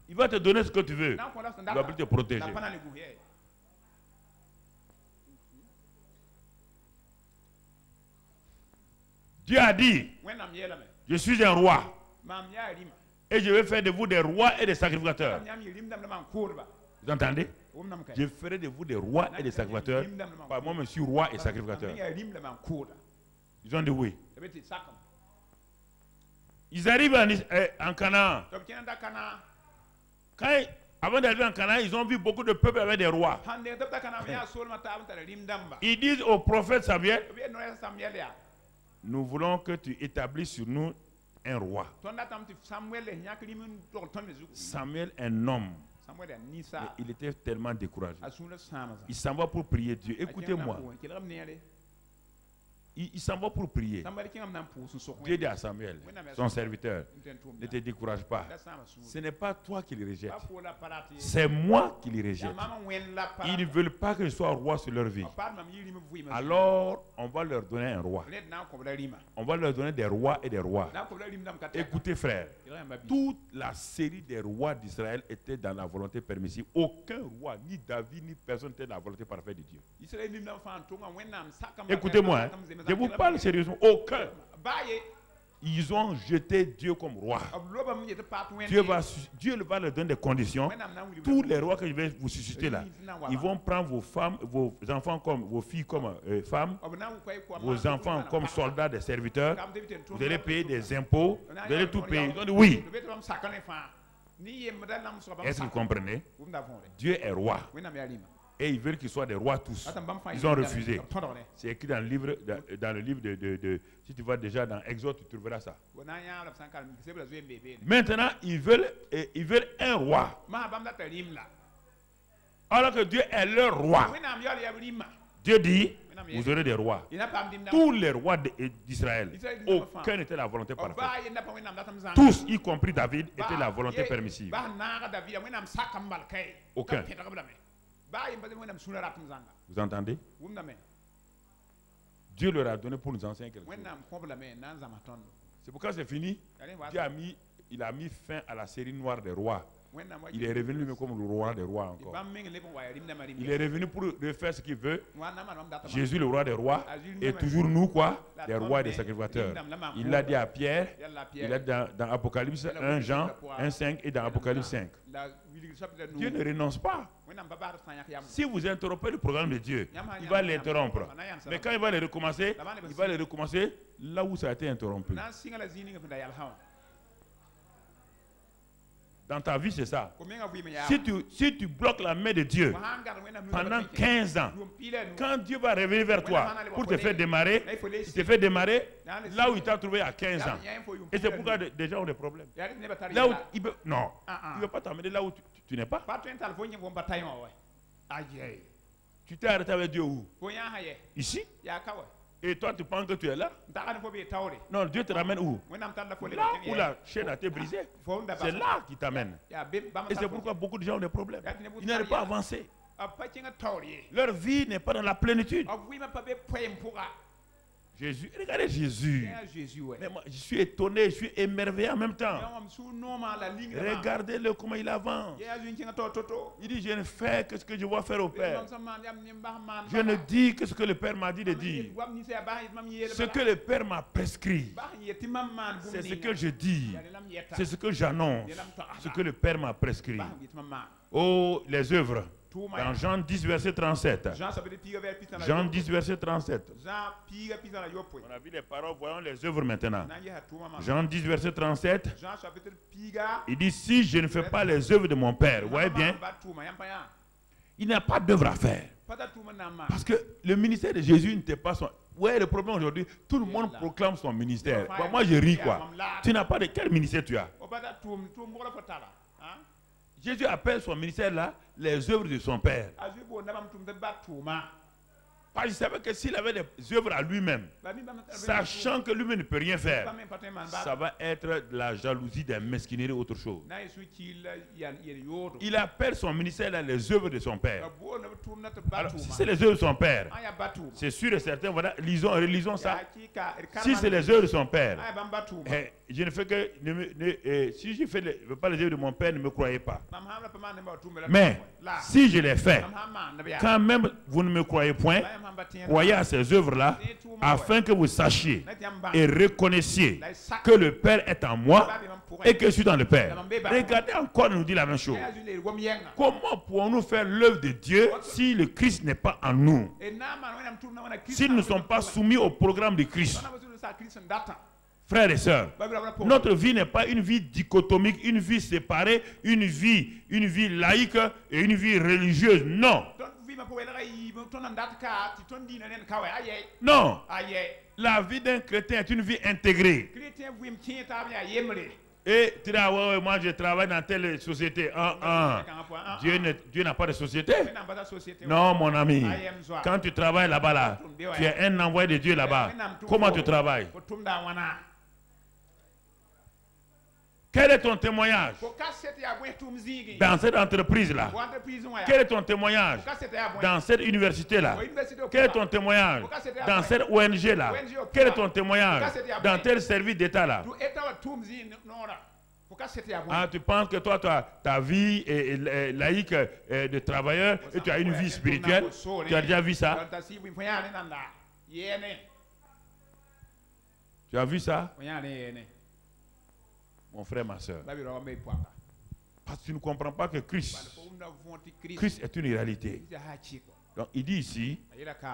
Il va te donner ce que tu veux. Il va plus te protéger. Dieu a dit, je suis un roi. Et je vais faire de vous des rois et des sacrificateurs. Vous entendez? Je ferai de vous des rois et des sacrificateurs. Moi, je suis roi et sacrificateur. Ils ont dit oui. Ils arrivent en Canaan. Avant d'arriver en Canaan, ils ont vu beaucoup de peuples avec des rois. Ils disent au prophète Samuel, nous voulons que tu établisses sur nous un roi. Samuel, un homme. Il était tellement découragé. Il s'en va pour prier Dieu. Écoutez-moi. Il s'en va pour prier. Dieu dit à Samuel, son serviteur, ne te décourage pas. Ce n'est pas toi qui les rejette. C'est moi qui les rejette. Ils ne veulent pas que je sois roi sur leur vie. Alors, on va leur donner un roi. On va leur donner des rois et des rois. Écoutez, frère, toute la série des rois d'Israël était dans la volonté permissive. Aucun roi, ni David, ni personne n'était dans la volonté parfaite de Dieu. Écoutez-moi, hein. Je vous parle sérieusement. Aucun. Ils ont jeté Dieu comme roi. Dieu va leur donner des conditions. Tous les rois que je vais vous susciter là, ils vont prendre vos femmes, vos enfants comme vos filles comme femmes, vos enfants comme soldats, des serviteurs. Vous allez payer des impôts. Vous allez tout payer. Ils ont dit oui. Est-ce que vous comprenez? Dieu est roi. Et ils veulent qu'ils soient des rois tous. Ils ont refusé. C'est écrit dans le livre, si tu vas déjà dans Exode, tu trouveras ça. Maintenant, ils veulent un roi. Alors que Dieu est leur roi. Dieu dit, vous aurez des rois. Tous les rois d'Israël, aucun n'était la volonté parfaite. Tous, y compris David, étaient la volonté permissive. Aucun. Vous entendez? Dieu leur a donné pour nous enseigner quelque chose. C'est pourquoi c'est fini. Dieu a mis fin à la série noire des rois. Il est revenu lui comme le roi des rois encore. Il est revenu pour refaire ce qu'il veut. Jésus, le roi des rois, et toujours nous, quoi? Des rois et des sacrificateurs. Il l'a dit à Pierre, il l'a dit dans Apocalypse 1, Jean 1, 5 et dans Apocalypse 5. Dieu ne renonce pas. Si vous interrompez le programme de Dieu, il va l'interrompre. Mais quand il va le recommencer, là où ça a été interrompu. Dans ta vie, c'est ça. Si tu bloques la main de Dieu pendant 15 ans, quand Dieu va revenir vers toi pour te faire démarrer, il te fait démarrer là où il t'a trouvé à 15 ans. Et c'est pourquoi des gens ont des problèmes. Là où il ne veut pas t'amener là où tu n'es pas. Tu t'es arrêté avec Dieu où? Ici? Et toi, tu penses que tu es là? Non, Dieu te ramène où? Là où la chaîne a été brisée. C'est là qu'il t'amène. Et c'est pourquoi beaucoup de gens ont des problèmes. Ils n'arrivent pas à avancer. Leur vie n'est pas dans la plénitude. Jésus, regardez Jésus. Mais moi, je suis étonné, je suis émerveillé en même temps. Regardez-le comment il avance. Il dit, je ne fais que ce que je vois faire au Père. Je ne dis que ce que le Père m'a dit de dire. Ce que le Père m'a prescrit, c'est ce que je dis. C'est ce que j'annonce. Ce que le Père m'a prescrit. Oh, les œuvres. Dans Jean 10, verset 37. Jean 10, verset 37. On a vu les paroles, voyons les œuvres maintenant. Jean 10, verset 37. Il dit, si je ne fais pas les œuvres de mon Père, vous voyez bien, il n'y a pas d'œuvre à faire. Parce que le ministère de Jésus n'était pas son... Ouais, le problème aujourd'hui, tout le monde proclame son ministère. Moi, je ris quoi. Tu n'as pas de quel ministère tu as? Jésus appelle son ministère là les œuvres de son Père. Parce qu'il savait que s'il avait des œuvres à lui-même, sachant que lui-même ne peut rien faire, ça va être de la jalousie, des mesquineries, autre chose. Il appelle son ministère là les œuvres de son Père. Alors, si c'est les œuvres de son Père, c'est sûr et certain, voilà, relisons ça. Si c'est les œuvres de son Père, je ne fais que, si je ne fais pas les œuvres de mon Père, ne me croyez pas. Mais si je les fais, quand même vous ne me croyez point, croyez à ces œuvres-là, afin que vous sachiez et reconnaissiez que le Père est en moi et que je suis dans le Père. Regardez encore, il nous dit la même chose. Comment pouvons-nous faire l'œuvre de Dieu si le Christ n'est pas en nous? Si nous ne sommes pas soumis au programme de Christ. Frères et sœurs, notre vie n'est pas une vie dichotomique, une vie séparée, une vie laïque et une vie religieuse. Non. Non. La vie d'un chrétien est une vie intégrée. Et tu dis, ouais, moi je travaille dans telle société. Dieu n'a pas de société. Non, mon ami. Quand tu travailles là-bas, là, tu es un envoyé de Dieu là-bas. Comment tu travailles? Quel est ton témoignage dans cette entreprise-là? Quel est ton témoignage dans cette université-là? Quel est ton témoignage dans cette ONG-là? Quel est ton témoignage dans tel service d'État-là? Ah, tu penses que toi, tu as ta vie laïque de travailleur et tu as une vie spirituelle? Tu as déjà vu ça? Tu as vu ça? Mon frère, ma soeur. Parce que tu ne comprends pas que Christ est une réalité. Donc il dit ici,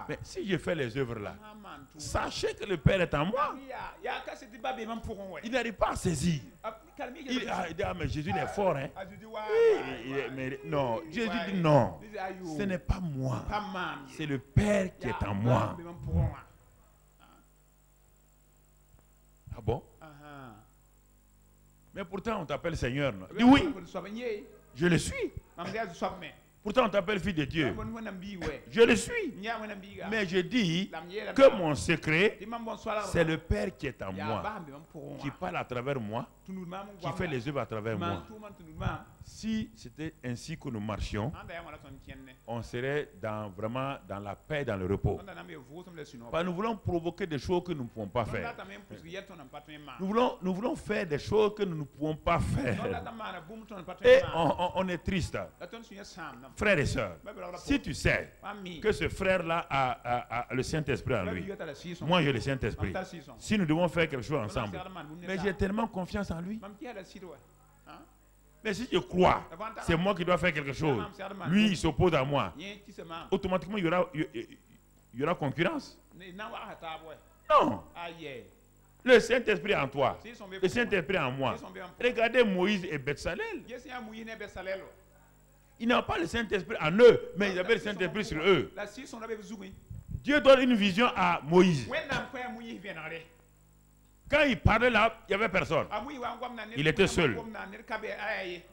mais si je fais les œuvres là, sachez que le Père est en moi. Il n'arrive pas à saisir. Il dit, ah, mais Jésus est fort, hein? Mais non, Jésus dit non, ce n'est pas moi, c'est le Père qui est en moi. Ah bon? Mais pourtant on t'appelle Seigneur. Non? Dis oui, je le suis. Pourtant on t'appelle fils de Dieu. Je le suis. Mais je dis que mon secret, c'est le Père qui est en moi, qui parle à travers moi, qui fait les œuvres à travers moi. Si c'était ainsi que nous marchions, on serait vraiment dans la paix, dans le repos. Nous voulons provoquer des choses que nous ne pouvons pas faire. Nous voulons faire des choses que nous ne pouvons pas faire. Et on est triste. Frères et sœurs, si tu sais que ce frère-là a le Saint-Esprit en lui, moi j'ai le Saint-Esprit. Si nous devons faire quelque chose ensemble, mais j'ai tellement confiance en lui. Mais si je crois, c'est moi qui dois faire quelque chose. Lui, il s'oppose à moi. Automatiquement, il y aura concurrence. Non. Le Saint-Esprit en toi. Le Saint-Esprit en moi. Regardez Moïse et Betsalel. Ils n'ont pas le Saint-Esprit en eux, mais ils avaient le Saint-Esprit sur eux. Dieu donne une vision à Moïse. Quand il parlait là, il n'y avait personne. Il était seul.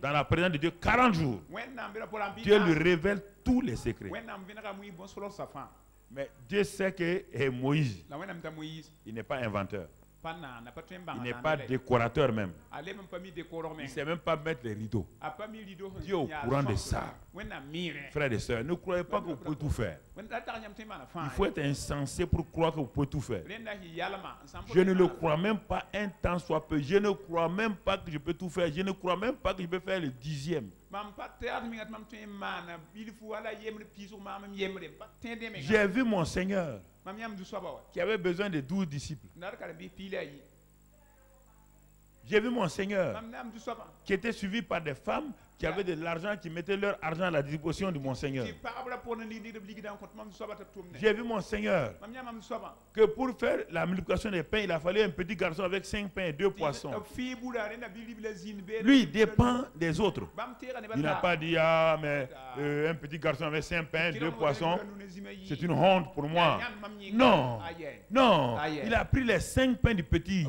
Dans la présence de Dieu, 40 jours. Dieu lui révèle tous les secrets. Mais Dieu sait que Moïse, il n'est pas inventeur. Il n'est pas décorateur même. Il ne sait même pas mettre les rideaux. Dieu est au courant de ça. Frères et sœurs, ne croyez pas que vous pouvez tout faire. Il faut être insensé pour croire que vous pouvez tout faire. Je ne le crois même pas un temps soit peu. Je ne crois même pas que je peux tout faire. Je ne crois même pas que je peux faire le 10e. J'ai vu mon Seigneur qui avait besoin de 12 disciples. J'ai vu mon Seigneur qui était suivi par des femmes qui avaient de l'argent, qui mettaient leur argent à la disposition de mon Seigneur. J'ai vu mon Seigneur que pour faire la multiplication des pains, il a fallu un petit garçon avec 5 pains et 2 poissons. Lui, il dépend des autres. Il n'a pas dit, ah, mais un petit garçon avec 5 pains, 2 poissons, c'est une honte pour moi. Non, non, il a pris les 5 pains du petit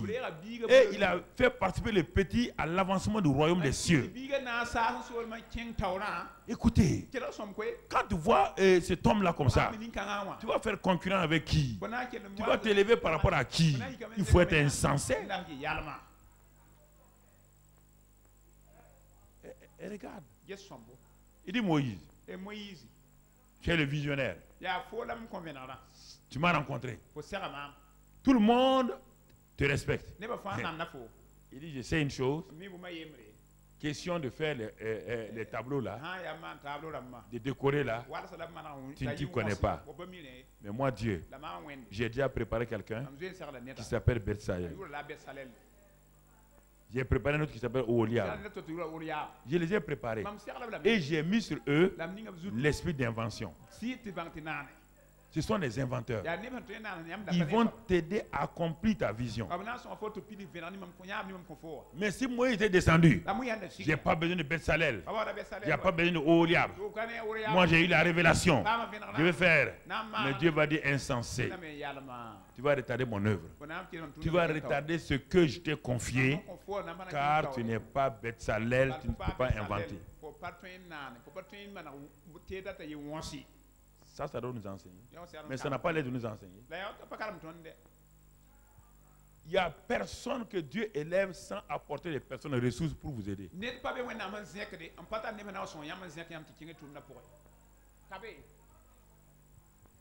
et il a fait participer le petit à l'avancement du royaume des cieux. Écoutez, quand tu vois cet homme-là comme ça, tu vas faire concurrent avec qui? Tu vas t'élever par rapport à qui? Il faut être insensé. Et regarde, il dit Moïse, tu es le visionnaire. Tu m'as rencontré. Tout le monde te respecte. Il dit, je sais une chose. Question de faire les tableaux là, de décorer là, tu ne t'y connais pas. Mais moi, Dieu, j'ai déjà préparé quelqu'un qui s'appelle Betsaël. J'ai préparé un autre qui s'appelle Oholiab. Je les ai préparés. Et j'ai mis sur eux l'esprit d'invention. Ce sont des inventeurs. Ils vont t'aider à accomplir ta vision. Mais si moi j'étais descendu, je n'ai pas besoin de Betsalel. Il n'y a pas besoin de Oholiab. Moi j'ai eu la révélation. Je vais faire. Mais Dieu va dire insensé. Tu vas retarder mon œuvre. Tu vas retarder ce que je t'ai confié. Car tu n'es pas Betsalel, tu ne peux pas inventer. Ça doit nous enseigner. Mais ça n'a pas l'air de nous enseigner. Il n'y a personne que Dieu élève sans apporter des personnes de ressources pour vous aider.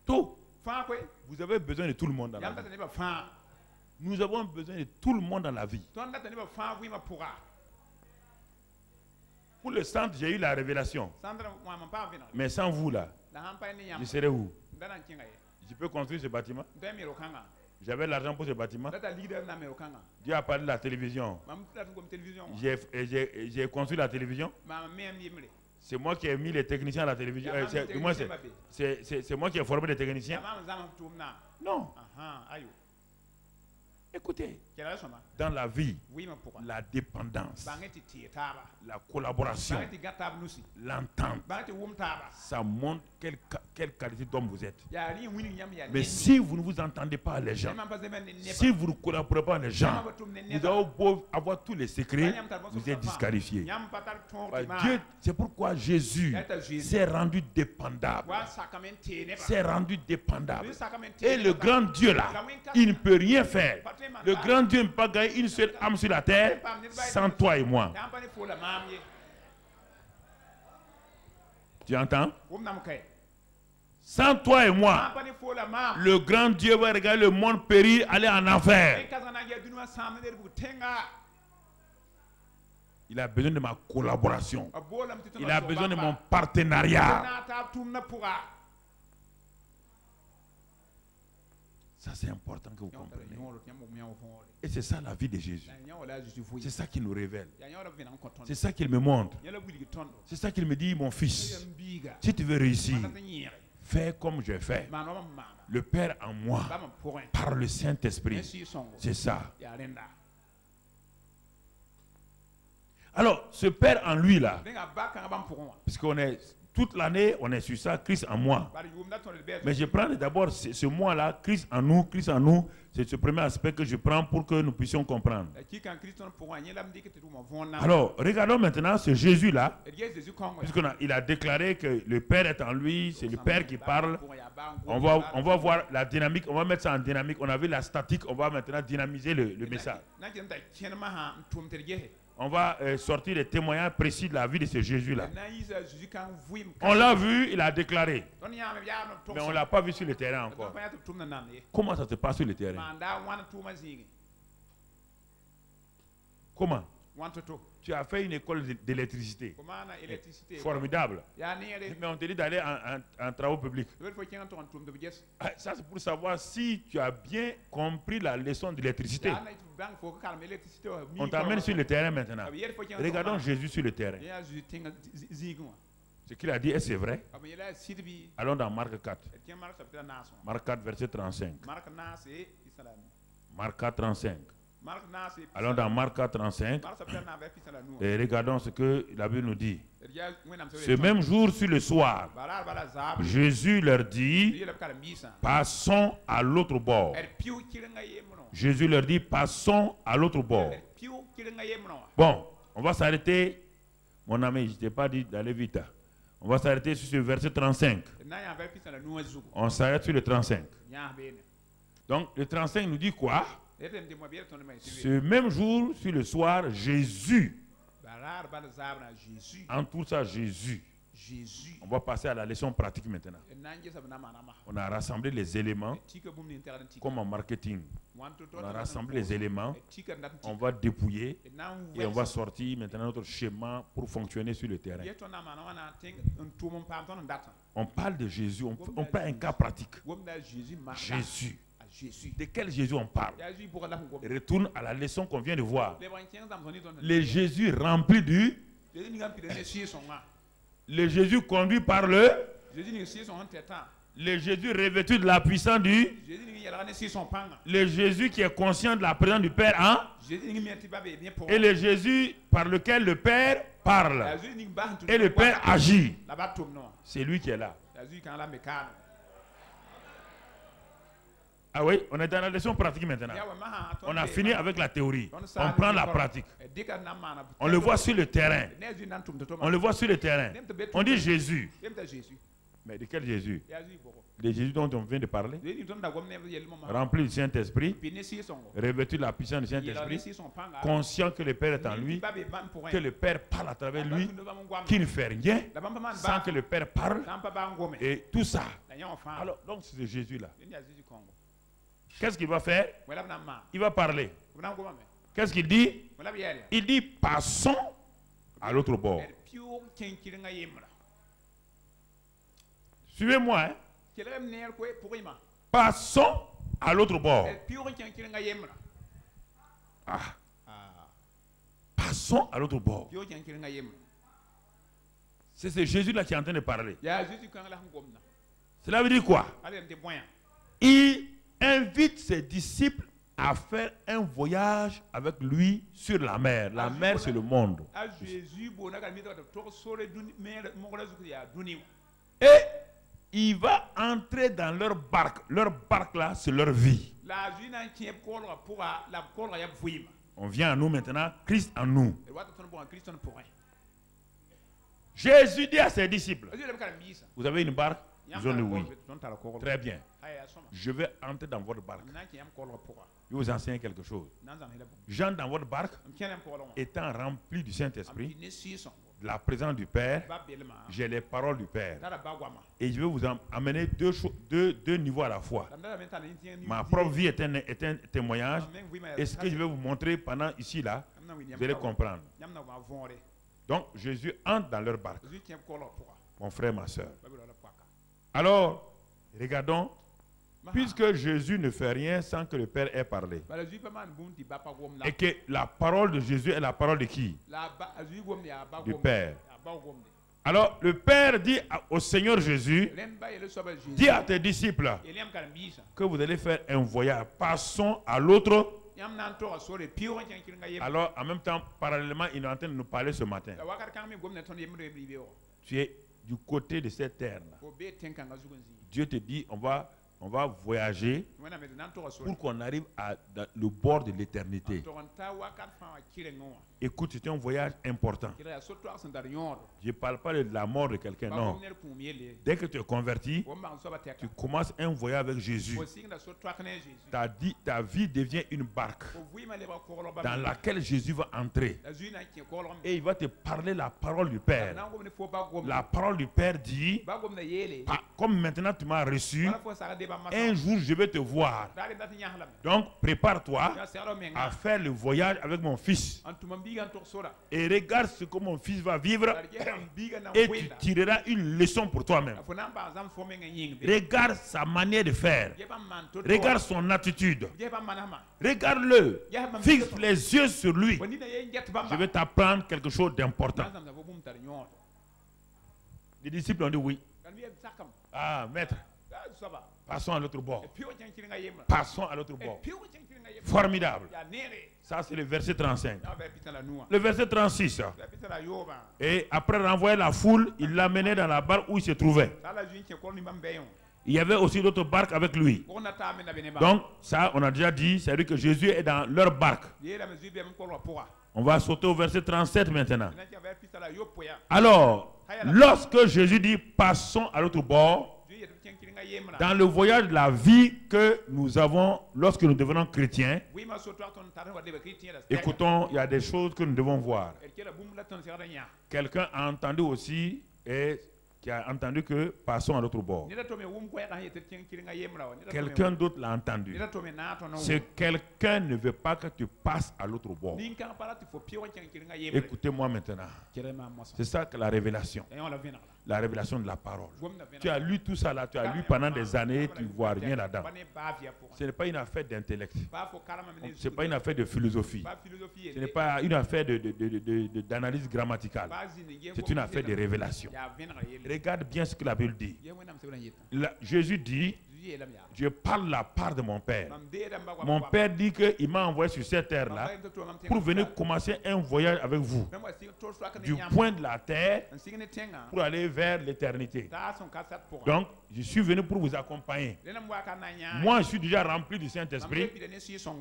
Tout. Vous avez besoin de tout le monde dans la vie. Nous avons besoin de tout le monde dans la vie. Pour le centre, j'ai eu la révélation. Mais sans vous là, je serai où? Je peux construire ce bâtiment? J'avais l'argent pour ce bâtiment. Dieu a parlé de la télévision. J'ai construit la télévision. C'est moi qui ai mis les techniciens à la télévision. C'est moi qui ai formé les techniciens. Non. Écoutez, dans la vie, la dépendance, la collaboration, l'entente, ça montre quelle qualité d'homme vous êtes. Mais si vous ne vous entendez pas les gens, si vous ne collaborez pas les gens, vous avez beau avoir tous les secrets, vous êtes disqualifiés. Dieu, c'est pourquoi Jésus s'est rendu dépendable. S'est rendu dépendable. Et le grand Dieu là, il ne peut rien faire. Le grand Dieu ne peut pas gagner une seule âme sur la terre sans toi et moi. Tu entends? Sans toi et moi, le grand Dieu va regarder le monde périr, aller en enfer. Il a besoin de ma collaboration. Il a besoin de mon partenariat. Ça, c'est important que vous compreniez. Et c'est ça la vie de Jésus. C'est ça qui nous révèle. C'est ça qu'il me montre. C'est ça qu'il me dit, mon fils. Si tu veux réussir, fais comme je fais. Le Père en moi, par le Saint-Esprit. C'est ça. Alors, ce Père en lui là, puisqu'on est toute l'année, on est sur ça, Christ en moi. Mais je prends d'abord ce mois-là, Christ en nous, c'est ce premier aspect que je prends pour que nous puissions comprendre. Alors, regardons maintenant ce Jésus-là, puisqu'il a déclaré que le Père est en lui, c'est le Père qui parle. On va voir la dynamique, on va mettre ça en dynamique. On a vu la statique, on va maintenant dynamiser le message. On va sortir des témoignages précis de la vie de ce Jésus-là. On l'a vu, il a déclaré. Mais on ne l'a pas vu sur le terrain encore. Comment ça se passe sur le terrain? Comment? Tu as fait une école d'électricité. Formidable. Mais on te dit d'aller en travaux publics. Ça, c'est pour savoir si tu as bien compris la leçon d'électricité. On t'amène sur le terrain maintenant. Regardons Jésus sur le terrain. Ce qu'il a dit, est-ce que c'est vrai? Allons dans Marc 4. Marc 4, verset 35. Marc 4, 35. Allons dans Marc 4, 35 et regardons ce que la Bible nous dit. Ce même jour, sur le soir, Jésus leur dit, passons à l'autre bord. Jésus leur dit, passons à l'autre bord. Bon, on va s'arrêter. Mon ami, je ne t'ai pas dit d'aller vite. On va s'arrêter sur ce verset 35. On s'arrête sur le 35. Donc, le 35 nous dit quoi? Ce même jour, sur le soir, Jésus. En tout ça, Jésus. On va passer à la leçon pratique maintenant. On a rassemblé les éléments comme en marketing. On a rassemblé les éléments, on va dépouiller et on va sortir maintenant notre schéma pour fonctionner sur le terrain. On parle de Jésus, on prend un cas pratique. Jésus. De quel Jésus on parle? Retourne à la leçon qu'on vient de voir. Le Jésus rempli du... Le Jésus conduit par le... Le Jésus revêtu de la puissance du... Le Jésus qui est conscient de la présence du Père, hein? Et le Jésus par lequel le Père parle. Et le Père agit. C'est lui qui est là. Ah oui, on est dans la leçon pratique maintenant. On a fini avec la théorie. On prend la pratique. On le voit sur le terrain. On le voit sur le terrain. On dit Jésus. Mais de quel Jésus? Le Jésus dont on vient de parler. Rempli du Saint-Esprit. Revêtu de la puissance du Saint-Esprit. Conscient que le Père est en lui. Que le Père parle à travers lui. Qui ne fait rien sans que le Père parle. Et tout ça. Alors, donc c'est Jésus-là. Qu'est-ce qu'il va faire? Il va parler. Qu'est-ce qu'il dit? Il dit passons à l'autre bord. Suivez-moi. Hein? Passons à l'autre bord. Ah. Passons à l'autre bord. C'est ce Jésus-là qui est en train de parler. Cela veut dire quoi? Il invite ses disciples à faire un voyage avec lui sur la mer. La mer, c'est le monde. Et il va entrer dans leur barque. Leur barque là, c'est leur vie. On vient à nous maintenant, Christ en nous. Jésus dit à ses disciples, vous avez une barque? Ils ont dit oui. Très bien. Je vais entrer dans votre barque. Je vais vous enseigner quelque chose. J'entre dans votre barque, étant rempli du Saint-Esprit, de la présence du Père, j'ai les paroles du Père. Et je vais vous amener deux niveaux à la fois. Ma propre vie est un témoignage. Et ce que je vais vous montrer pendant ici, là, vous allez comprendre. Donc, Jésus entre dans leur barque. Mon frère, ma soeur. Alors, regardons, puisque Jésus ne fait rien sans que le Père ait parlé, et que la parole de Jésus est la parole de qui? Du Père. Alors, le Père dit au Seigneur Jésus, dis à tes disciples que vous allez faire un voyage. Passons à l'autre. Alors, en même temps, parallèlement, il est en train de nous parler ce matin. Tu es du côté de cette terre-là. Dieu te dit, on va voyager pour qu'on arrive à le bord de l'éternité. Écoute, c'est un voyage important. Je ne parle pas de la mort de quelqu'un, non. Dès que tu es converti, tu commences un voyage avec Jésus. Ta vie devient une barque dans laquelle Jésus va entrer. Et il va te parler la parole du Père. La parole du Père dit, comme maintenant tu m'as reçu, un jour je vais te voir. Donc prépare-toi à faire le voyage avec mon fils. Et regarde ce que mon fils va vivre et tu tireras une leçon pour toi-même. Regarde sa manière de faire. Regarde son attitude. Regarde-le. Fixe les yeux sur lui. Je vais t'apprendre quelque chose d'important. Les disciples ont dit oui. Ah, maître. Passons à l'autre bord. Passons à l'autre bord. Formidable. Ça, c'est le verset 35. Le verset 36. Et après renvoyer la foule, il l'amenait dans la barque où il se trouvait. Il y avait aussi d'autres barques avec lui. Donc, ça, on a déjà dit, c'est-à-dire que Jésus est dans leur barque. On va sauter au verset 37 maintenant. Alors, lorsque Jésus dit passons à l'autre bord, dans le voyage de la vie que nous avons lorsque nous devenons chrétiens, écoutons, il y a des choses que nous devons voir. Quelqu'un a entendu aussi et qui a entendu que passons à l'autre bord. Quelqu'un d'autre l'a entendu. Ce quelqu'un ne veut pas que tu passes à l'autre bord. Écoutez-moi maintenant. C'est ça que la révélation. La révélation de la parole. Tu as lu tout ça là, tu as lu pendant des années, tu ne vois rien là-dedans. Ce n'est pas une affaire d'intellect. Ce n'est pas une affaire de philosophie. Ce n'est pas une affaire d'analyse grammaticale. C'est une affaire de révélation. Regarde bien ce que la Bible dit. Jésus dit, je parle la part de mon Père. Mon Père dit qu'il m'a envoyé sur cette terre-là pour venir commencer un voyage avec vous. Du point de la terre pour aller vers l'éternité. Donc, je suis venu pour vous accompagner. Moi, je suis déjà rempli du Saint-Esprit.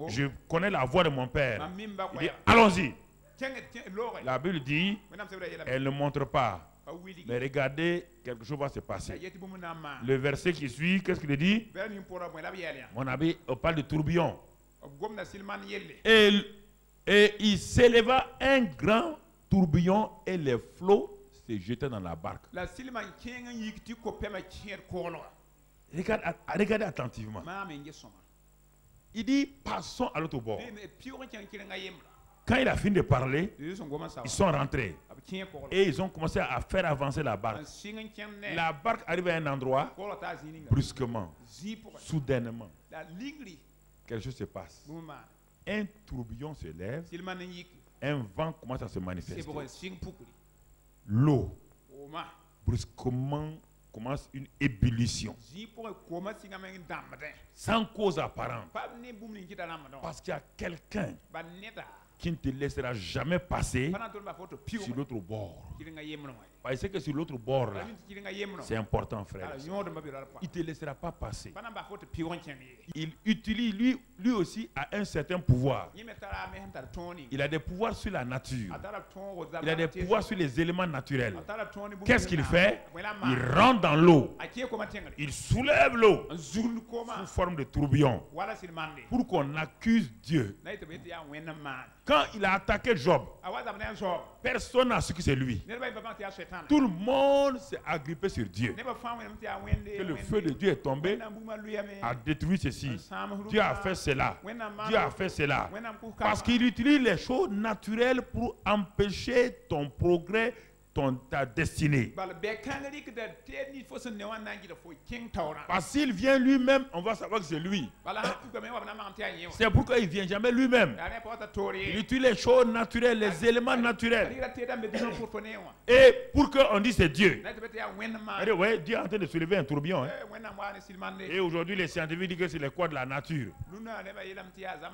Je connais la voix de mon Père. Il dit, allons-y. La Bible dit, elle ne montre pas. Mais regardez, quelque chose va se passer. Le verset qui suit, qu'est-ce qu'il dit? Mon ami, on parle de tourbillon. Et il s'éleva un grand tourbillon et les flots se jetaient dans la barque. Regardez attentivement. Il dit, passons à l'autre bord. Quand il a fini de parler, ils sont rentrés et ils ont commencé à faire avancer la barque. La barque arrive à un endroit, brusquement, soudainement, quelque chose se passe. Un tourbillon se lève, un vent commence à se manifester. L'eau, brusquement, commence une ébullition. Sans cause apparente. Parce qu'il y a quelqu'un qui ne te laissera jamais passer sur l'autre bord. Parce que sur l'autre bord, là, c'est important, frère. Il ne te laissera pas passer. Il utilise, lui aussi, a un certain pouvoir. Il a des pouvoirs sur la nature. Il a des pouvoirs sur les éléments naturels. Qu'est-ce qu'il fait? Il rentre dans l'eau. Il soulève l'eau sous forme de tourbillon pour qu'on accuse Dieu. Quand il a attaqué Job, personne n'a su que c'est lui. Tout le monde s'est agrippé sur Dieu. Que le feu de Dieu est tombé, a détruit ceci. Dieu a fait cela. Dieu a fait cela. Parce qu'il utilise les choses naturelles pour empêcher ton progrès, ta destinée. Parce qu'il vient lui-même, on va savoir que c'est lui. C'est pourquoi il ne vient jamais lui-même. Il utilise les choses naturelles, les éléments naturels. Et pour qu'on dise c'est Dieu. Ouais, Dieu est en train de soulever un tourbillon. Hein. Et aujourd'hui, les scientifiques disent que c'est les quoi de la nature.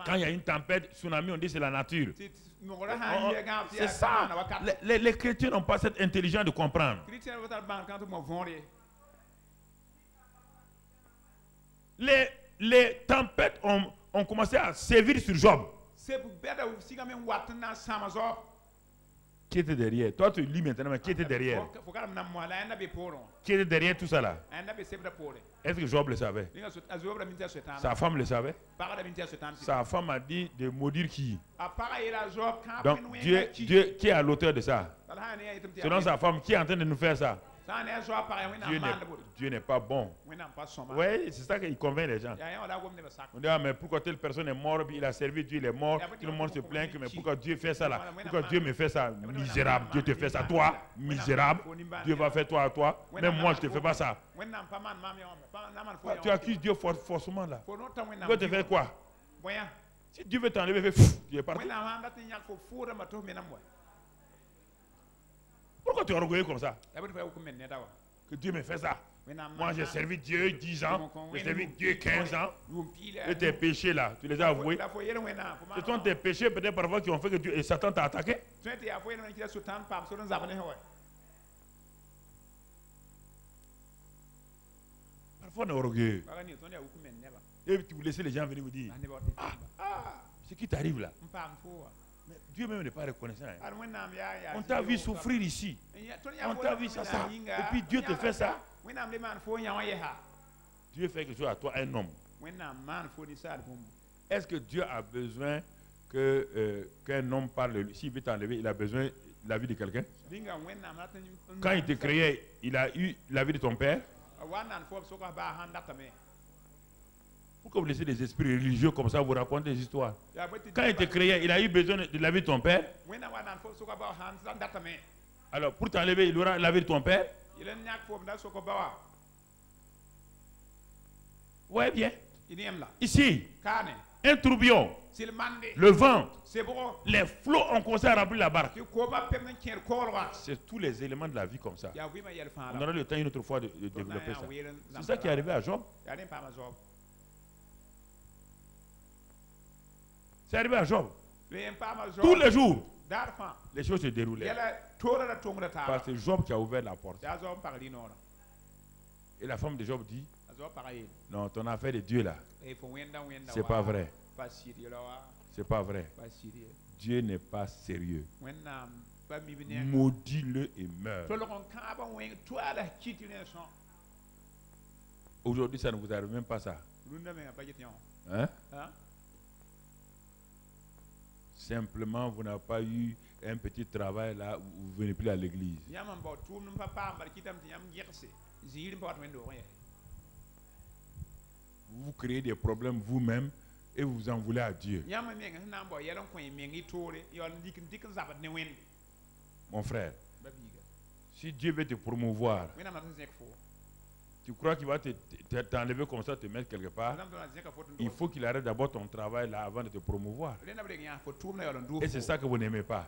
Quand il y a une tempête, tsunami, on dit c'est la nature. C'est ça. Les chrétiens n'ont pas cette intelligence de comprendre. Les tempêtes ont commencé à sévir sur Job. Qui était derrière? Toi, tu lis maintenant, mais qui était derrière? Qui était derrière tout ça là? Est-ce que Job le savait? Sa femme le savait? Sa femme a dit de maudire qui? Donc, Dieu qui est à l'auteur de ça? Selon sa femme, qui est en train de nous faire ça? Dieu n'est pas bon. Oui, c'est ça qu'il convainc les gens. On dit, ah, mais pourquoi telle personne est morte, il a servi Dieu, il est mort, tout le monde se plaint, mais pourquoi Dieu fait ça là? Pourquoi Dieu me fait ça? Misérable, Dieu te fait ça, toi, misérable, Dieu va faire toi à toi, même moi je ne te fais pas ça. Tu accuses Dieu forcément là. Dieu te fait quoi? Si Dieu veut t'enlever, Dieu est parti. Pourquoi tu es orgueilleux comme ça? Que Dieu me fait ça. Moi j'ai servi Dieu 10 ans, j'ai servi Dieu 15 ans. Et tes péchés là, tu les as avoués. Ce sont tes péchés peut-être parfois qui ont fait que Dieu et Satan t'a attaqué. Parfois on est orgueilleux. Et vous laissez les gens venir vous dire, ce qui t'arrive là. Mais Dieu même n'est pas reconnaissant. Hein. On t'a vu souffrir ici. On t'a vu ça. Et puis Dieu te fait ça. Dieu fait quelque chose à toi, un homme. Est-ce que Dieu a besoin qu'un homme parle de lui? S'il veut t'enlever, il a besoin de la vie de quelqu'un? Quand il te créait, il a eu la vie de ton père? Pourquoi vous laissez des esprits religieux comme ça vous raconter des histoires? Quand il te créait, il a eu besoin de la vie de ton père? Alors, pour t'enlever, il aura la vie de ton père? Ouais, bien. Ici, un tourbillon, le vent, les flots ont commencé à remplir la barque. C'est tous les éléments de la vie comme ça. On aura le temps une autre fois de développer ça. C'est ça qui est arrivé à Job. C'est arrivé à Job. Tous les jours, les choses se déroulaient. Parce que c'est Job qui a ouvert la porte. Et la femme de Job dit, non, ton affaire de Dieu là, c'est pas vrai. C'est pas vrai. Dieu n'est pas sérieux. Maudis-le et meurs. Aujourd'hui, ça ne vous arrive même pas ça. Hein? Simplement, vous n'avez pas eu un petit travail là, vous ne venez plus à l'église. Vous créez des problèmes vous-même et vous en voulez à Dieu. Mon frère, si Dieu veut te promouvoir, tu crois qu'il va t'enlever comme ça, te mettre quelque part? Il faut qu'il arrête d'abord ton travail là avant de te promouvoir. Et c'est ça que vous n'aimez pas.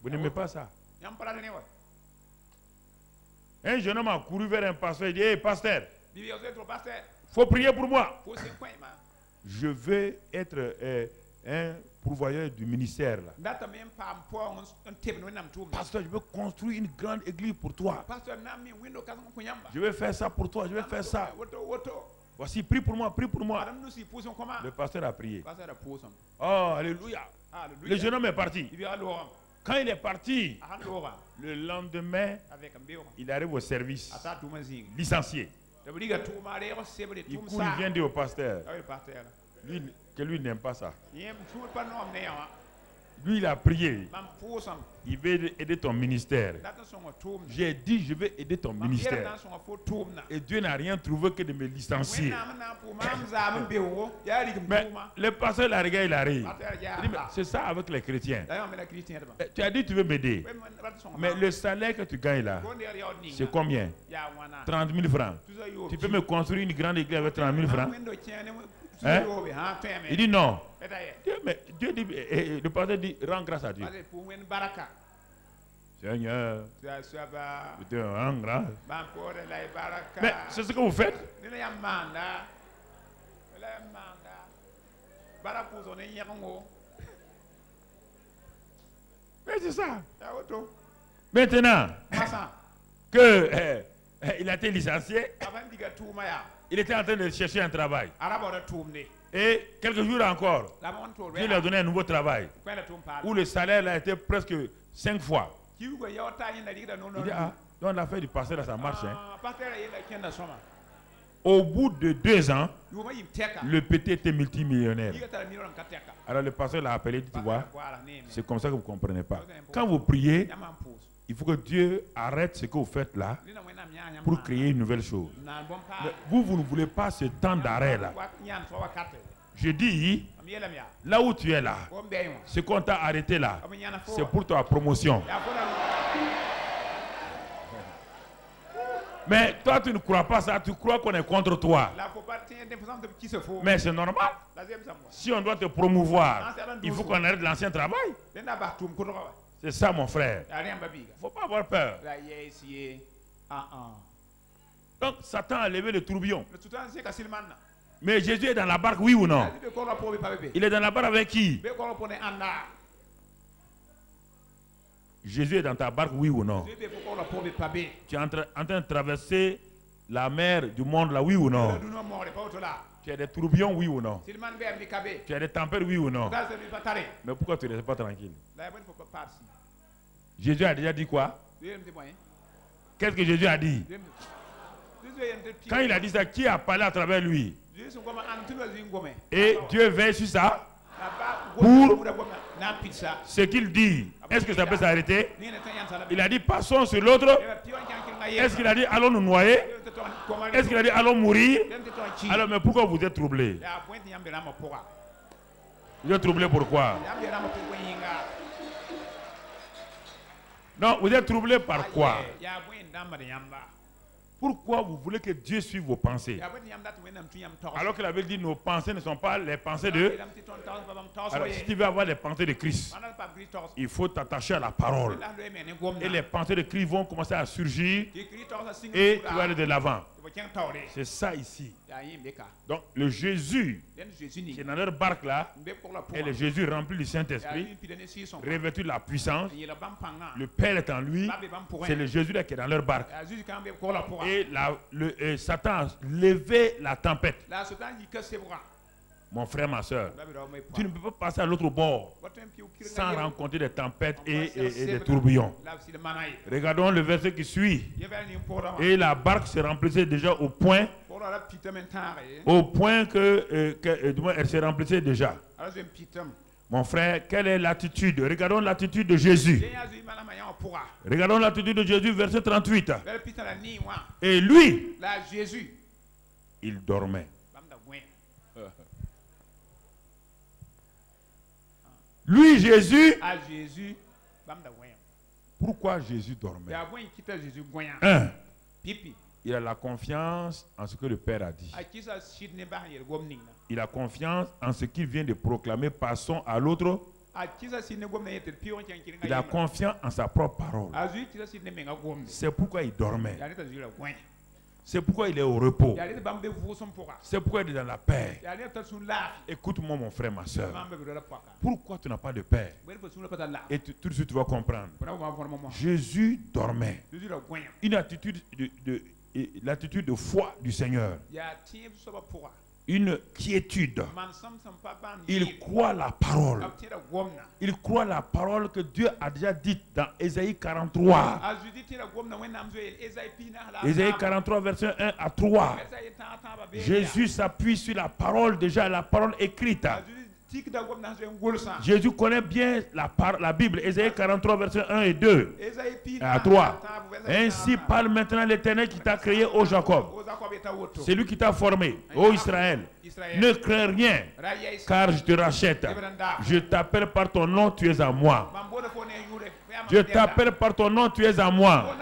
Vous n'aimez pas ça. Un jeune homme a couru vers un pasteur et dit, hey, pasteur, il faut prier pour moi. Je veux être un pourvoyeur du ministère. Là. Pasteur, je veux construire une grande église pour toi. Je vais faire ça pour toi, je vais faire ça. Voici, prie pour moi, prie pour moi. Le pasteur a prié. Oh, alléluia. Le jeune homme est parti. Quand il est parti, le lendemain, il arrive au service, licencié. Il court, il vient dire au pasteur que lui n'aime pas ça. Lui, il a prié. Il veut aider ton ministère. J'ai dit, je vais aider ton ministère. Et Dieu n'a rien trouvé que de me licencier. Mais le pasteur la regarde, il arrive. C'est ça avec les chrétiens. Tu as dit, tu veux m'aider. Mais le salaire que tu gagnes là, c'est combien? 30 000 francs. Tu peux me construire une grande église avec 30 000 francs? Hein? Il dit non. Dieu dit, le pasteur dit, rends grâce à Dieu. Seigneur, je te rends grâce. Mais c'est ce que vous faites. Mais c'est ça. Maintenant que il a été licencié, il était en train de chercher un travail. Et quelques jours encore, Dieu lui a donné un nouveau travail où le salaire a été presque 5 fois. Il dit, ah, donc l'affaire du pasteur là, ça marche. Hein. Au bout de 2 ans, le petit était multimillionnaire. Alors le pasteur l'a appelé et dit, tu vois, c'est comme ça que vous ne comprenez pas. Quand vous priez, Il faut que Dieu arrête ce que vous faites là pour créer une nouvelle chose. Mais vous ne voulez pas ce temps d'arrêt là. Je dis, là où tu es là, ce qu'on t'a arrêté là, c'est pour ta promotion. Mais toi, tu ne crois pas ça, tu crois qu'on est contre toi. Mais c'est normal. Si on doit te promouvoir, il faut qu'on arrête l'ancien travail. C'est ça, mon frère. Il ne faut pas avoir peur. Donc, Satan a levé le tourbillon. Mais Jésus est dans la barque, oui ou non? Il est dans la barque avec qui? Jésus est dans ta barque, oui ou non? Tu es en train de traverser la mer du monde là, oui ou non? Tu as des tourbillons, oui ou non? Tu as des tempêtes, oui ou non? Mais pourquoi tu ne restes pas tranquille? Jésus a déjà dit quoi? Qu'est-ce que Jésus a dit? Quand il a dit ça, qui a parlé à travers lui? Et Dieu veille sur ça pour ce qu'il dit. Est-ce que ça peut s'arrêter? Il a dit passons sur l'autre. Est-ce qu'il a dit allons nous noyer? Est-ce qu'il a dit allons mourir? Alors mais pourquoi vous êtes troublés? Vous êtes troublés pourquoi? Non, vous êtes troublés par quoi? Pourquoi vous voulez que Dieu suive vos pensées? Alors que la Bible dit nos pensées ne sont pas les pensées de... Alors si tu veux avoir les pensées de Christ, il faut t'attacher à la parole. Et les pensées de Christ vont commencer à surgir et tu vas aller de l'avant. C'est ça ici. Donc le Jésus qui est dans leur barque là, et le Jésus rempli du Saint-Esprit, revêtu de la puissance, le Père est en lui, c'est le Jésus là qui est dans leur barque. Et Satan a levé la tempête. Mon frère, ma soeur, tu ne peux pas passer à l'autre bord sans rencontrer des tempêtes et des tourbillons. Regardons le verset qui suit. Et la barque se remplissait déjà au point elle se remplissait déjà. Mon frère, quelle est l'attitude? Regardons l'attitude de Jésus. Regardons l'attitude de Jésus, verset 38. Et lui, il dormait. Lui, Jésus. Pourquoi Jésus dormait? Un, il a la confiance en ce que le Père a dit. Il a confiance en ce qu'il vient de proclamer. Passons à l'autre. Il a confiance en sa propre parole. C'est pourquoi il dormait. C'est pourquoi il est au repos. C'est pourquoi il est dans la paix. Écoute-moi mon frère, ma soeur. Pourquoi tu n'as pas de paix? Et tout de suite tu vas comprendre. Jésus dormait. Une attitude l'attitude de foi du Seigneur. Une quiétude. Il croit la parole. Il croit la parole que Dieu a déjà dite dans Ésaïe 43. Ésaïe 43, verset 1 à 3. Jésus s'appuie sur la parole, déjà la parole écrite. Jésus connaît bien la Bible. Ésaïe 43, verset 1 et 2 à 3. Ainsi parle maintenant l'Éternel qui t'a créé, ô Jacob. C'est lui qui t'a formé, ô Israël. Ne crains rien, car je te rachète. Je t'appelle par ton nom, tu es à moi. Je t'appelle par ton nom, tu es à moi.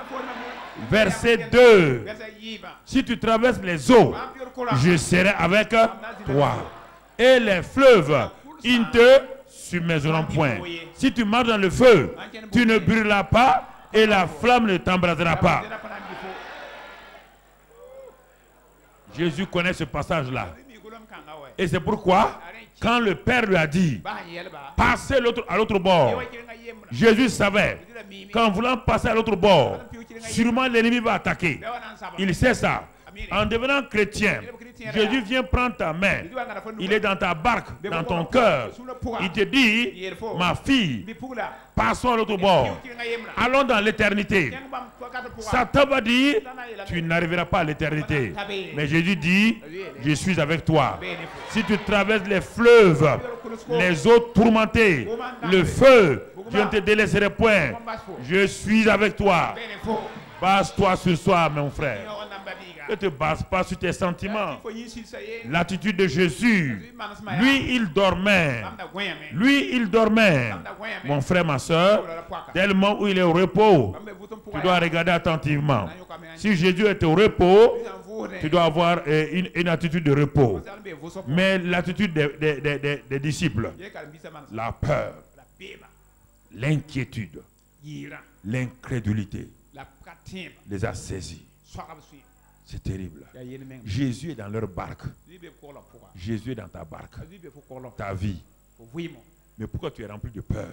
Verset 2. Si tu traverses les eaux, je serai avec toi. Et les fleuves, ils ne te submergeront point. Si tu marches dans le feu, tu ne brûleras pas et la flamme ne t'embrasera pas. Jésus connaît ce passage-là. Et c'est pourquoi, quand le Père lui a dit, passez à l'autre bord, Jésus savait qu'en voulant passer à l'autre bord, sûrement l'ennemi va attaquer. Il sait ça. En devenant chrétien, Jésus vient prendre ta main. Il est dans ta barque, dans ton cœur. Il te dit, ma fille, passons à l'autre bord. Allons dans l'éternité. Satan va dire, tu n'arriveras pas à l'éternité. Mais Jésus dit, je suis avec toi. Si tu traverses les fleuves, les eaux tourmentées, le feu, Je ne te délaisserai point. Je suis avec toi. Base-toi ce soir, mon frère. Ne te base pas sur tes sentiments. L'attitude de Jésus. Lui, il dormait. Lui, il dormait. Mon frère, ma soeur, dès le moment où il est au repos, tu dois regarder attentivement. Si Jésus est au repos, tu dois avoir une attitude de repos. Mais l'attitude des disciples, la peur, l'inquiétude, l'incrédulité les a saisis. C'est terrible. Jésus est dans leur barque. Jésus est dans ta barque. Ta vie. Mais pourquoi tu es rempli de peur,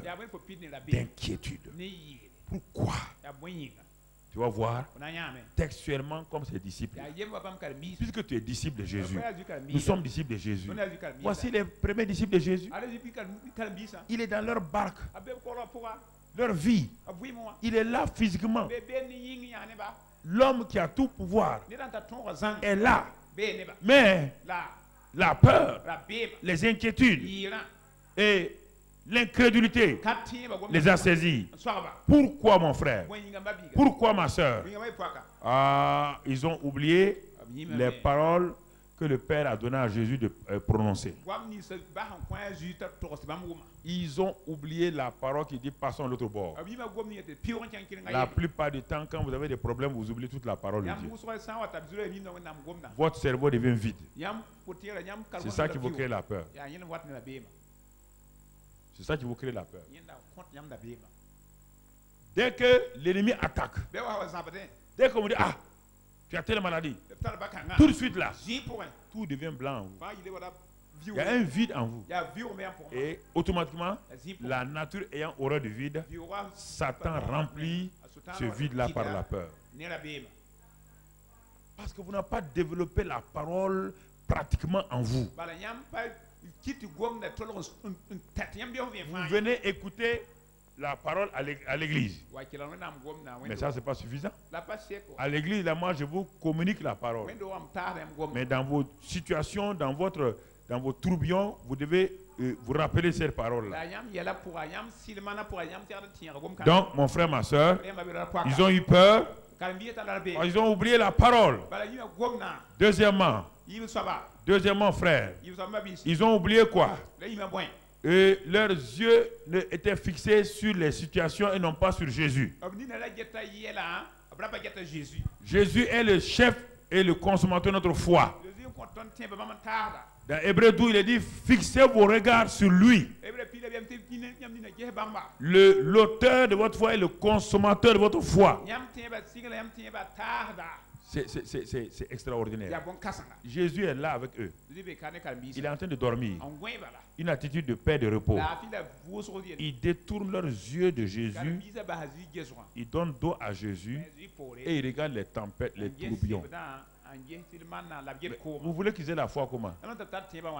d'inquiétude? Pourquoi? Tu vas voir textuellement comme ses disciples. Puisque tu es disciple de Jésus, nous sommes disciples de Jésus. Voici les premiers disciples de Jésus. Il est dans leur barque, leur vie. Il est là physiquement. L'homme qui a tout pouvoir est là. Mais la peur, les inquiétudes et l'incrédulité les a saisis. Pourquoi, mon frère? Pourquoi, ma soeur? Ils ont oublié les paroles que le Père a donné à Jésus de prononcer. Ils ont oublié la parole qui dit passons à l'autre bord. La plupart du temps, quand vous avez des problèmes, vous oubliez toute la parole de Dieu. Votre cerveau devient vide. C'est ça qui vous crée la peur. C'est ça qui vous crée la peur. Dès que l'ennemi attaque, dès qu'on vous dit, ah, tu as telle maladie, tout de suite là, tout devient blanc en vous. Il y a un vide en vous. Et automatiquement, la nature ayant horreur du vide, Satan remplit ce vide-là par la peur. Parce que vous n'avez pas développé la parole pratiquement en vous. Vous venez écouter la parole à l'église. Mais ça, ce n'est pas suffisant. À l'église, là, moi, je vous communique la parole. Mais dans vos situations, dans vos tourbillons, vous devez vous rappeler cette parole-là. Donc, mon frère, ma soeur, ils ont eu peur. Ils ont oublié la parole. Deuxièmement, frère, ils ont oublié quoi? Et leurs yeux étaient fixés sur les situations et non pas sur Jésus. Jésus est le chef et le consommateur de notre foi. Dans Hébreux 12, il est dit, fixez vos regards sur lui. L'auteur de votre foi est le consommateur de votre foi. C'est extraordinaire. Jésus est là avec eux. Il est en train de dormir. Une attitude de paix, de repos. Il détourne leurs yeux de Jésus. Il donne dos à Jésus. Et il regarde les tempêtes, les tourbillons. Vous voulez qu'ils aient la foi comment?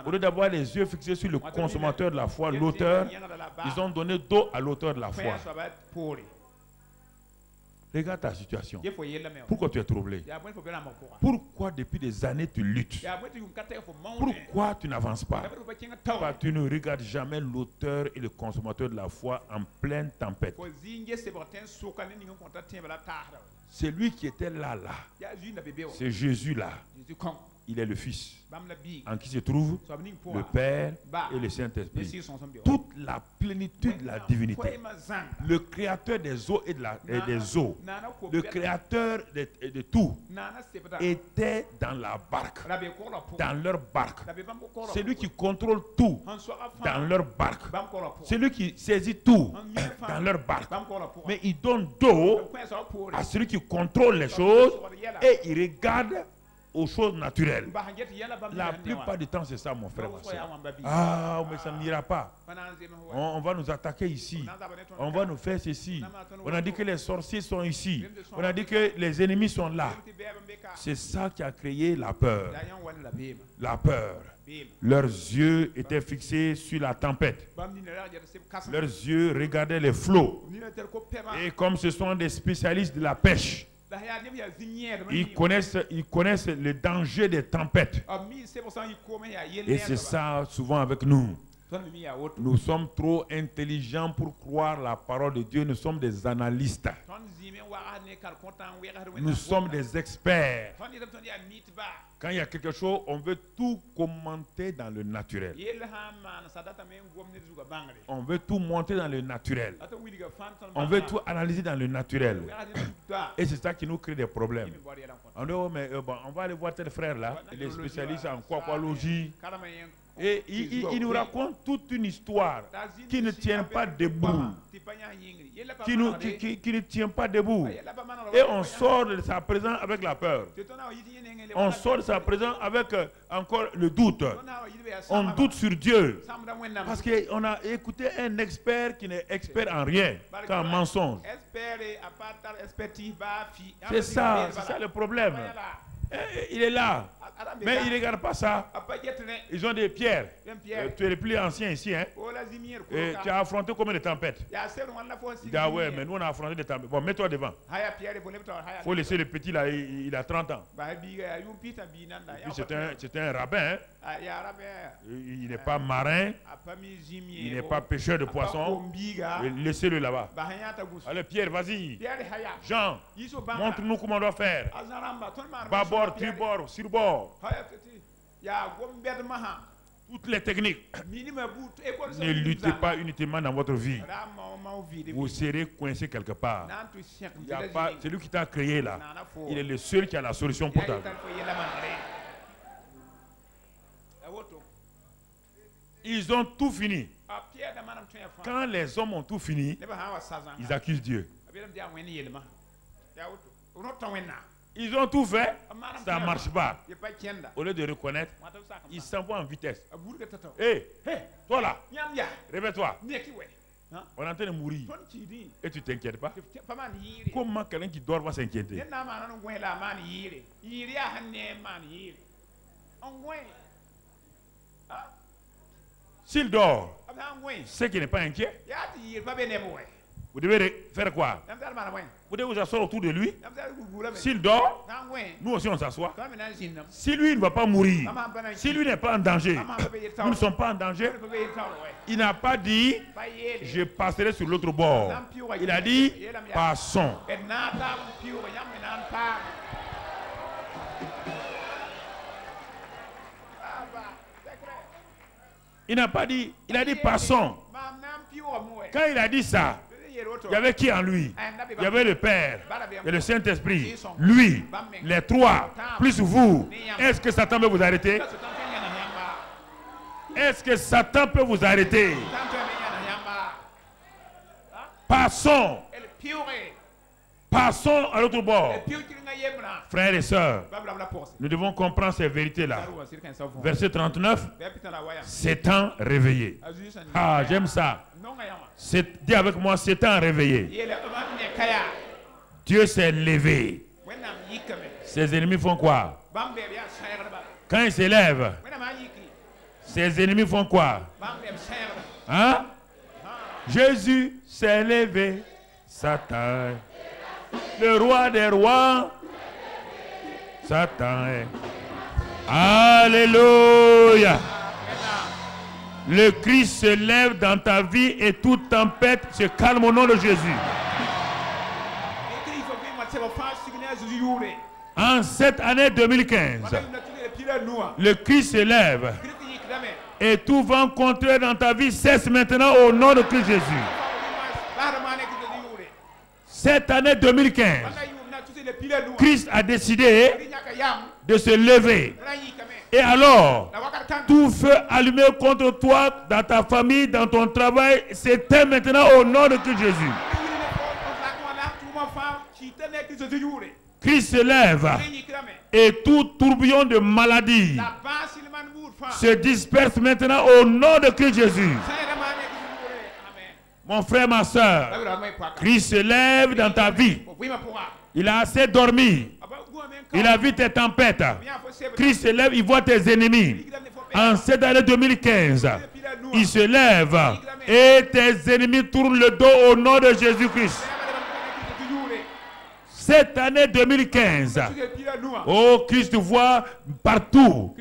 Au lieu d'avoir les yeux fixés sur le consommateur de la foi, l'auteur, ils ont donné dos à l'auteur de la foi. Regarde ta situation. Pourquoi tu es troublé? Pourquoi depuis des années tu luttes? Pourquoi tu n'avances pas? Pourquoi tu ne regardes jamais l'auteur et le consommateur de la foi en pleine tempête? C'est lui qui était là. C'est Jésus là. Il est le Fils, en qui se trouve le Père et le Saint-Esprit. Toute la plénitude de la divinité. Le créateur des eaux et des eaux. Le créateur de tout était dans la barque. Dans leur barque. C'est lui qui contrôle tout dans leur barque. C'est lui qui saisit tout dans leur barque. Mais il donne dos à celui qui contrôle les choses et il regarde aux choses naturelles. La plupart du temps, c'est ça, mon frère, ma soeur. Ah, mais ça n'ira pas. On va nous attaquer ici. On va nous faire ceci. On a dit que les sorciers sont ici. On a dit que les ennemis sont là. C'est ça qui a créé la peur. La peur. Leurs yeux étaient fixés sur la tempête. Leurs yeux regardaient les flots. Et comme ce sont des spécialistes de la pêche, ils connaissent le danger des tempêtes. Et c'est ça souvent avec nous. Nous sommes trop intelligents pour croire la parole de Dieu. Nous sommes des analystes. Nous sommes des experts. Quand il y a quelque chose, on veut tout commenter dans le naturel. On veut tout monter dans le naturel. On veut tout analyser dans le naturel. Et c'est ça qui nous crée des problèmes. On dit, oh, mais, bon, on va aller voir tel frère là, il est spécialiste en quaqualogie. Et il nous raconte toute une histoire qui ne tient pas debout. Qui ne tient pas debout. Et on sort de sa présence avec la peur. On sort de sa présence avec encore le doute. On doute sur Dieu. Parce qu'on a écouté un expert qui n'est expert en rien, qu'en mensonge. C'est ça le problème. Il est là. Mais il ne regarde pas ça. Ils ont des pierres. Tu es le plus ancien ici. Hein? Et tu as affronté combien de tempêtes? Il dit, ah ouais, mais nous on a affronté des tempêtes. Bon, mets-toi devant. Il faut laisser le petit là, il a 30 ans. Et puis c'est un rabbin. Hein? Il n'est pas marin. Il n'est pas pêcheur de poissons. Laissez-le là-bas. Allez, Pierre, vas-y. Jean, montre-nous comment on doit faire. Bâbord, tribord, surbord. Toutes les techniques. Ne luttez pas uniquement dans votre vie. Vous serez coincé quelque part. C'est lui qui t'a créé là. Il est le seul qui a la solution pour ta vie. Ils ont tout fini. Quand les hommes ont tout fini, ils accusent Dieu. Ils ont tout fait, ça ne marche pas. Au lieu de reconnaître, ils s'en vont en vitesse. Hé, toi là, réveille-toi. On est en train de mourir. Et tu ne t'inquiètes pas? Comment quelqu'un qui dort va s'inquiéter? S'il dort, c'est qu'il n'est pas inquiet. Vous devez faire quoi? Vous devez vous asseoir autour de lui. S'il dort, nous aussi on s'assoit. Si lui ne va pas mourir, si lui n'est pas en danger, nous ne sommes pas en danger. Il n'a pas dit je passerai sur l'autre bord. Il a dit passons. Il n'a pas dit, il a dit passons. Quand il a dit ça, il y avait qui en lui? Il y avait le Père et le Saint-Esprit. Lui, les trois, plus vous. Est-ce que Satan peut vous arrêter? Est-ce que Satan peut vous arrêter? Passons. Passons à l'autre bord. Frères et sœurs, nous devons comprendre ces vérités-là. Verset 39, s'étant réveillé. Ah, j'aime ça. Dis avec moi, s'étant réveillé. Dieu s'est levé. Ses ennemis font quoi? Quand il s'élève, ses ennemis font quoi? Hein? Jésus s'est levé. Satan, le roi des rois, Satan est. Alléluia. Le Christ se lève dans ta vie et toute tempête se calme au nom de Jésus. En cette année 2015, le Christ se lève et tout vent contraire dans ta vie cesse maintenant au nom de Christ Jésus. Cette année 2015, Christ a décidé de se lever. Et alors, tout feu allumé contre toi, dans ta famille, dans ton travail, s'éteint maintenant au nom de Christ Jésus. Christ se lève et tout tourbillon de maladie se disperse maintenant au nom de Christ Jésus. Mon frère, ma soeur, Christ se lève dans ta vie. Il a assez dormi. Il a vu tes tempêtes. Christ se lève, il voit tes ennemis. En cette année 2015, il se lève et tes ennemis tournent le dos au nom de Jésus-Christ. Cette année 2015, oh Christ voit partout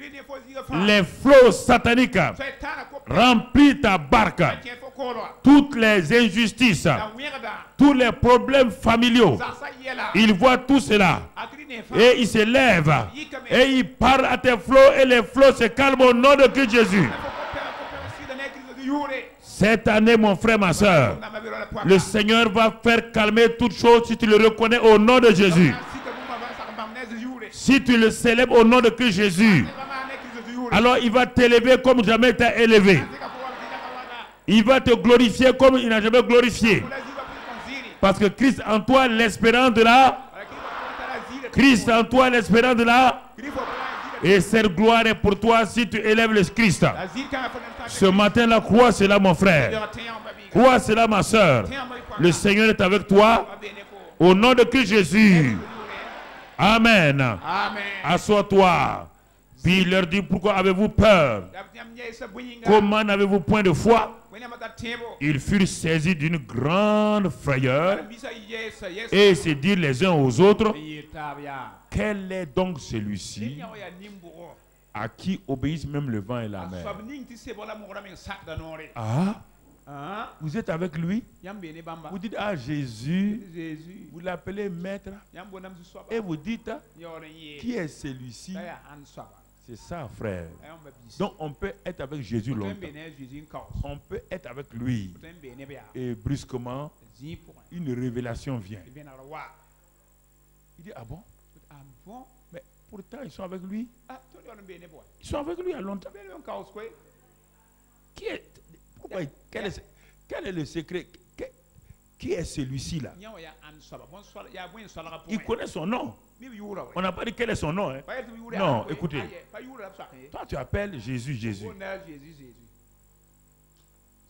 les flots sataniques remplis ta barque. Toutes les injustices, tous les problèmes familiaux, il voit tout cela. Et il se lève et il parle à tes flots et les flots se calment au nom de Christ Jésus. Cette année, mon frère, ma soeur, le Seigneur va faire calmer toutes choses si tu le reconnais au nom de Jésus. Si tu le célèbres au nom de Christ Jésus, alors il va t'élever comme jamais t'a élevé. Il va te glorifier comme il n'a jamais glorifié. Parce que Christ en toi, l'espérance de la... Christ en toi, l'espérance de la... Et cette gloire est pour toi si tu élèves le Christ. Ce matin, la croix, c'est là, mon frère. Croix, c'est là, ma soeur. Le Seigneur est avec toi. Au nom de Christ Jésus. Amen. Assois-toi. Puis il leur dit, pourquoi avez-vous peur? Comment n'avez-vous point de foi? Ils furent saisis d'une grande frayeur et se dirent les uns aux autres, quel est donc celui-ci à qui obéissent même le vent et la mer? Ah, vous êtes avec lui? Vous dites, ah, Jésus, vous l'appelez maître et vous dites, qui est celui-ci? C'est ça, frère. Donc on peut être avec Jésus longtemps. On peut être avec lui. Et brusquement, une révélation vient. Il dit, ah bon? Mais pourtant, ils sont avec lui. Ils sont avec lui à longtemps. Quel est le secret? Qui est celui-ci là? Il connaît son nom. On n'a pas dit quel est son nom. Hein? Non, écoutez. Toi, tu appelles Jésus, Jésus.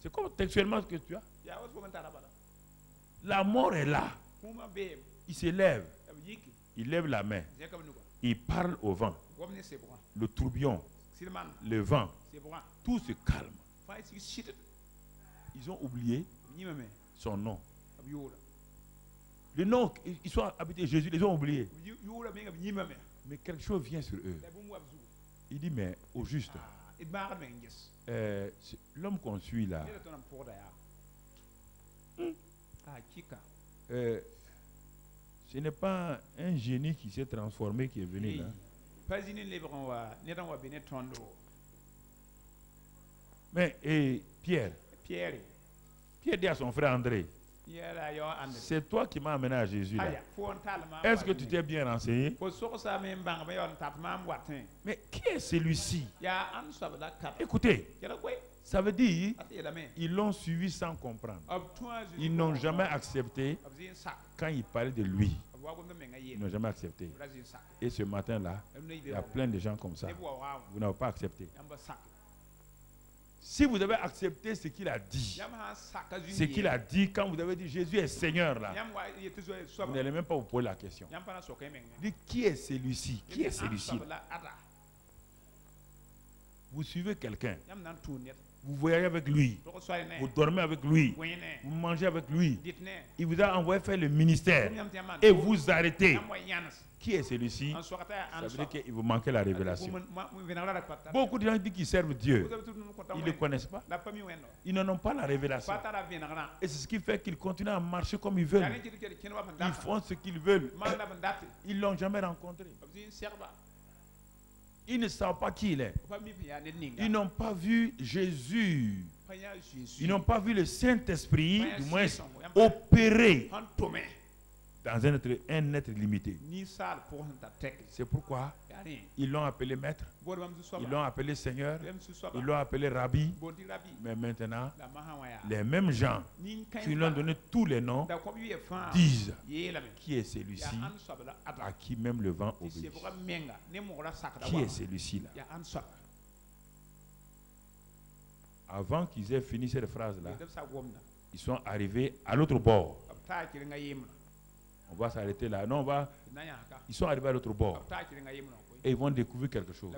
C'est comme textuellement ce que tu as. La mort est là. Il se lève. Il lève la main. Il parle au vent. Le tourbillon, le vent, tout se calme. Ils ont oublié son nom. Le nom, ils sont habités Jésus, ils ont oublié. Mais quelque chose vient sur eux. Il dit, mais au juste, l'homme qu'on suit là, ce n'est pas un génie qui s'est transformé qui est venu là. Mais Pierre dit à son frère André, c'est toi qui m'as amené à Jésus là. Est-ce que tu t'es bien renseigné? Mais qui est celui-ci? Écoutez, ça veut dire ils l'ont suivi sans comprendre. Ils n'ont jamais accepté quand il parlait de lui. Ils n'ont jamais accepté. Et ce matin-là, il y a plein de gens comme ça. Vous n'avez pas accepté. Si vous avez accepté ce qu'il a dit, quand vous avez dit Jésus est Seigneur là, vous n'allez même pas vous poser la question. Dites, qui est celui-ci? Qui est celui-ci? Vous suivez quelqu'un, vous voyagez avec lui, vous dormez avec lui, vous mangez avec lui, il vous a envoyé faire le ministère et vous arrêtez. Qui est celui-ci? Ça veut dire qu'il vous manquait la révélation. Beaucoup de gens disent qu'ils servent Dieu. Ils ne le connaissent pas. Ils n'en ont pas la révélation. Et c'est ce qui fait qu'ils continuent à marcher comme ils veulent. Ils font ce qu'ils veulent. Ils ne l'ont jamais rencontré. Ils ne savent pas qui il est. Ils n'ont pas vu Jésus. Ils n'ont pas vu le Saint-Esprit, du moins, opérer dans un être limité. C'est pourquoi ils l'ont appelé maître, ils l'ont appelé Seigneur, ils l'ont appelé Rabbi. Mais maintenant, les mêmes gens qui lui ont donné tous les noms disent, qui est celui-ci à qui même le vent obéit? Qui est celui-ci là? Avant qu'ils aient fini cette phrase-là, ils sont arrivés à l'autre bord. On va s'arrêter là. Non, ils sont arrivés à l'autre bord. Et ils vont découvrir quelque chose.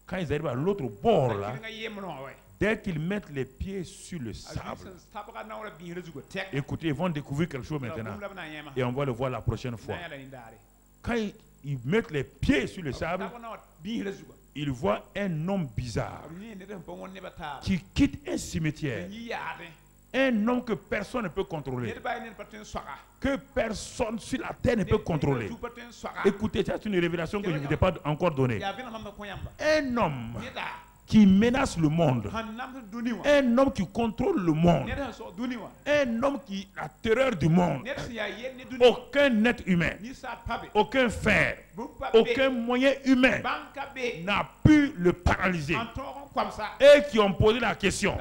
Quand ils arrivent à l'autre bord là, dès qu'ils mettent les pieds sur le sable, écoutez, ils vont découvrir quelque chose maintenant. Et on va le voir la prochaine fois. Quand ils mettent les pieds sur le sable, il voit un homme bizarre qui quitte un cimetière. Un homme que personne ne peut contrôler. Que personne sur la terre ne peut contrôler. Écoutez, c'est une révélation que je ne vous ai pas encore donnée. Un homme qui menace le monde. Un homme qui contrôle le monde. Un homme qui a la terreur du monde. Aucun être humain, aucun fer, aucun moyen humain n'a pu le paralyser. Et qui ont posé la question,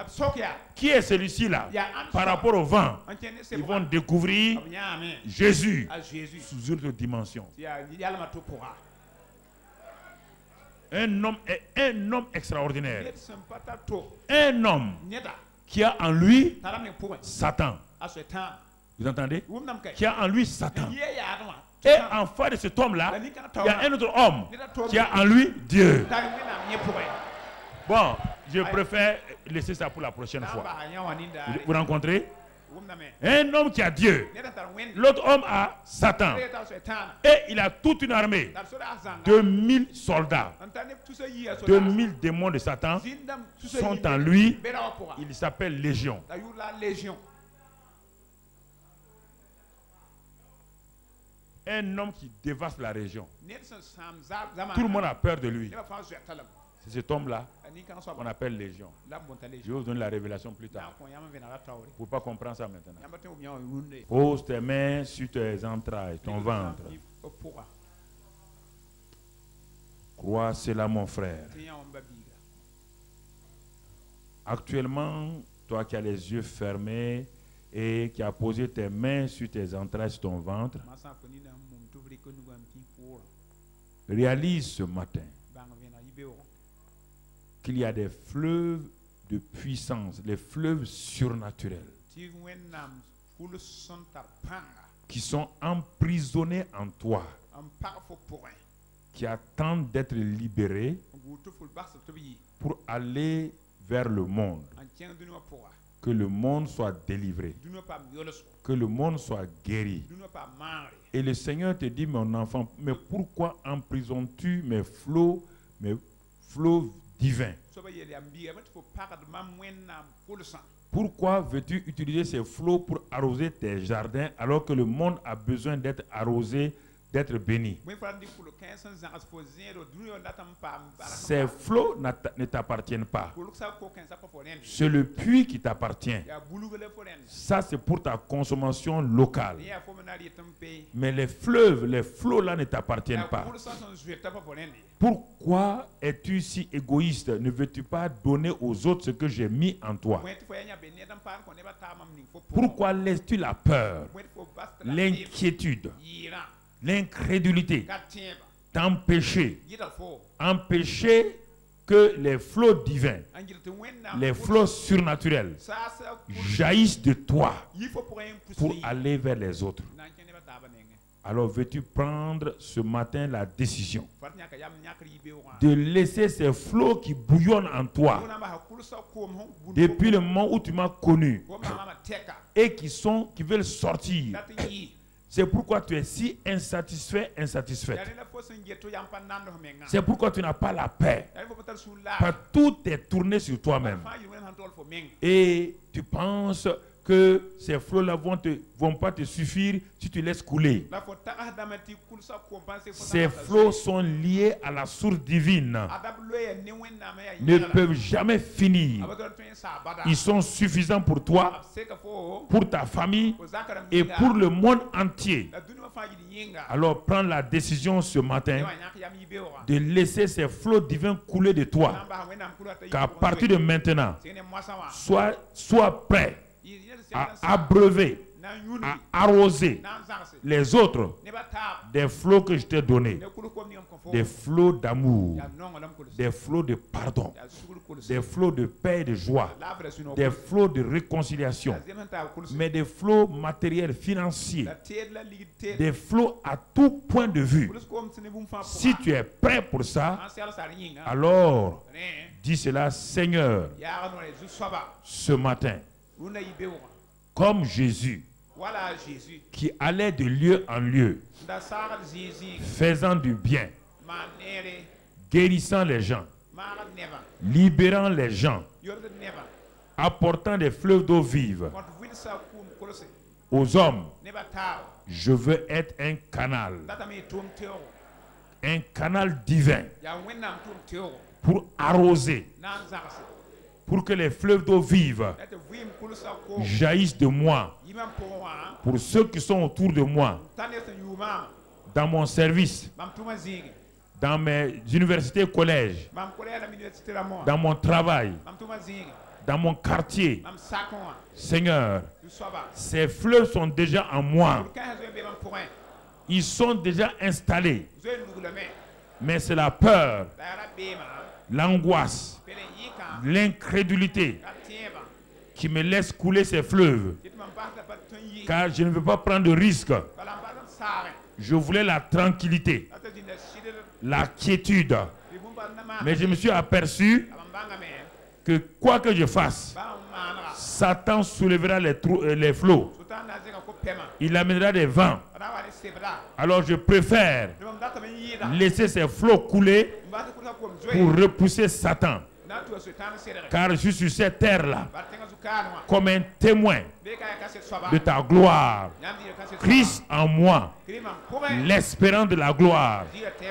qui est celui-ci là par rapport au vent? Ils vont découvrir Jésus sous une autre dimension. Un homme extraordinaire. Un homme qui a en lui Satan. Vous entendez? Qui a en lui Satan. Et en face de cet homme-là, il y a un autre homme qui a en lui Dieu. Bon, je préfère laisser ça pour la prochaine fois. Vous rencontrez un homme qui a Dieu. L'autre homme a Satan. Et il a toute une armée. 2000 soldats. 2000 démons de Satan sont en lui. Il s'appelle Légion. Un homme qui dévaste la région. Tout le monde a peur de lui. C'est cet homme-là qu'on appelle Légion. Je vais vous donner la révélation plus tard. Vous ne pouvez pas comprendre ça maintenant. Pose tes mains sur tes entrailles, ton ventre. Crois cela, mon frère. Actuellement, toi qui as les yeux fermés et qui as posé tes mains sur tes entrailles, sur ton ventre, réalise ce matin qu'il y a des fleuves de puissance, les fleuves surnaturels qui sont emprisonnés en toi, qui attendent d'être libérés pour aller vers le monde. Que le monde soit délivré, que le monde soit guéri. Et le Seigneur te dit, mon enfant, mais pourquoi emprisonnes-tu mes flots divins? Pourquoi veux-tu utiliser ces flots pour arroser tes jardins alors que le monde a besoin d'être arrosé, d'être béni? Ces flots ne t'appartiennent pas. C'est le puits qui t'appartient. Ça, c'est pour ta consommation locale. Mais les fleuves, les flots là ne t'appartiennent pas. Pourquoi es-tu si égoïste? Ne veux-tu pas donner aux autres ce que j'ai mis en toi? Pourquoi laisses-tu la peur, l'inquiétude, l'incrédulité t'empêcher que les flots divins, les flots surnaturels jaillissent de toi pour aller vers les autres? Alors veux-tu prendre ce matin la décision de laisser ces flots qui bouillonnent en toi depuis le moment où tu m'as connu et qui veulent sortir? C'est pourquoi tu es si insatisfait, insatisfaite. C'est pourquoi tu n'as pas la paix. Parce que tout est tourné sur toi-même. Et tu penses que ces flots-là vont pas te suffire si tu laisses couler. Ces flots sont liés à la source divine. Ne peuvent jamais finir. Ils sont suffisants pour toi, pour ta famille et pour le monde entier. Alors prends la décision ce matin de laisser ces flots divins couler de toi. Qu'à partir de maintenant, sois prêt à abreuver, à arroser les autres des flots que je t'ai donnés, des flots d'amour, des flots de pardon, des flots de paix et de joie, des flots de réconciliation, mais des flots matériels, financiers, des flots à tout point de vue. Si tu es prêt pour ça, alors dis cela: Seigneur, ce matin, comme Jésus, qui allait de lieu en lieu, faisant du bien, guérissant les gens, libérant les gens, apportant des fleuves d'eau vive aux hommes. Je veux être un canal divin pour arroser, pour que les fleuves d'eau vive jaillissent de moi pour ceux qui sont autour de moi, dans mon service, dans mes universités et collèges, dans mon travail, dans mon quartier. Seigneur, ces fleuves sont déjà en moi. Ils sont déjà installés. Mais c'est la peur, l'angoisse, l'incrédulité qui me laisse couler ces fleuves. Car je ne veux pas prendre de risques. Je voulais la tranquillité, la quiétude. Mais je me suis aperçu que quoi que je fasse, Satan soulèvera les flots. Il amènera des vents. Alors je préfère laisser ces flots couler pour repousser Satan. Car je suis sur cette terre-là comme un témoin de ta gloire. Christ en moi, l'espérance de la gloire.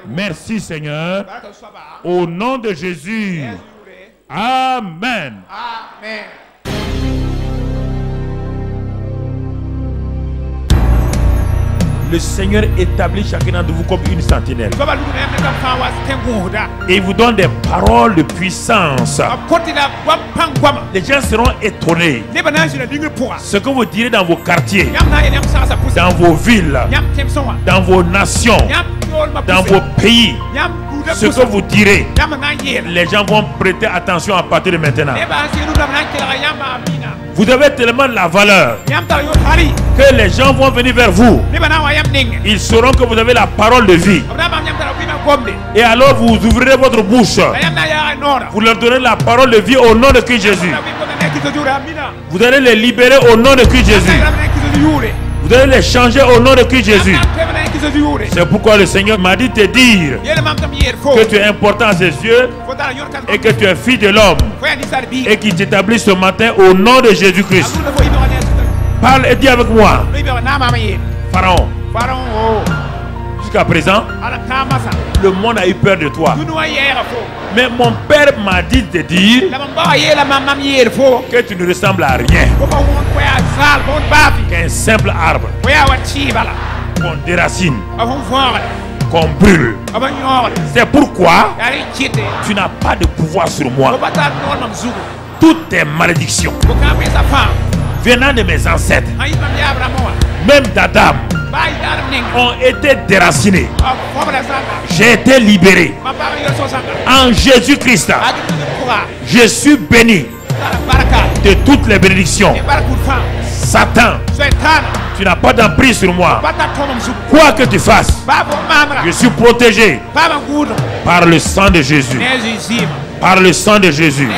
Merci Seigneur. Au nom de Jésus. Amen. Amen. Le Seigneur établit chacun de vous comme une sentinelle. Et il vous donne des paroles de puissance. Les gens seront étonnés. Ce que vous direz dans vos quartiers, dans vos villes, dans vos nations, dans vos pays, ce que vous direz, les gens vont prêter attention à partir de maintenant. Vous avez tellement la valeur que les gens vont venir vers vous. Ils sauront que vous avez la parole de vie. Et alors vous ouvrirez votre bouche. Vous leur donnez la parole de vie au nom de Christ Jésus. Vous allez les libérer au nom de Christ Jésus. Vous allez les changer au nom de Christ Jésus. C'est pourquoi le Seigneur m'a dit te dire que tu es important à ses yeux et que tu es fille de l'homme et qu'il t'établit ce matin au nom de Jésus-Christ. Parle et dis avec moi. Pharaon. Jusqu'à présent, le monde a eu peur de toi. Mais mon père m'a dit de dire que tu ne ressembles à rien, qu'un simple arbre qu'on déracine, qu'on brûle. C'est pourquoi tu n'as pas de pouvoir sur moi. Toutes tes malédictions venant de mes ancêtres, même d'Adam, ont été déracinées. J'ai été libéré en Jésus-Christ. Je suis béni de toutes les bénédictions. Satan, tu n'as pas d'emprise sur moi. Quoi que tu fasses, je suis protégé par le sang de Jésus. Par le sang de Jésus.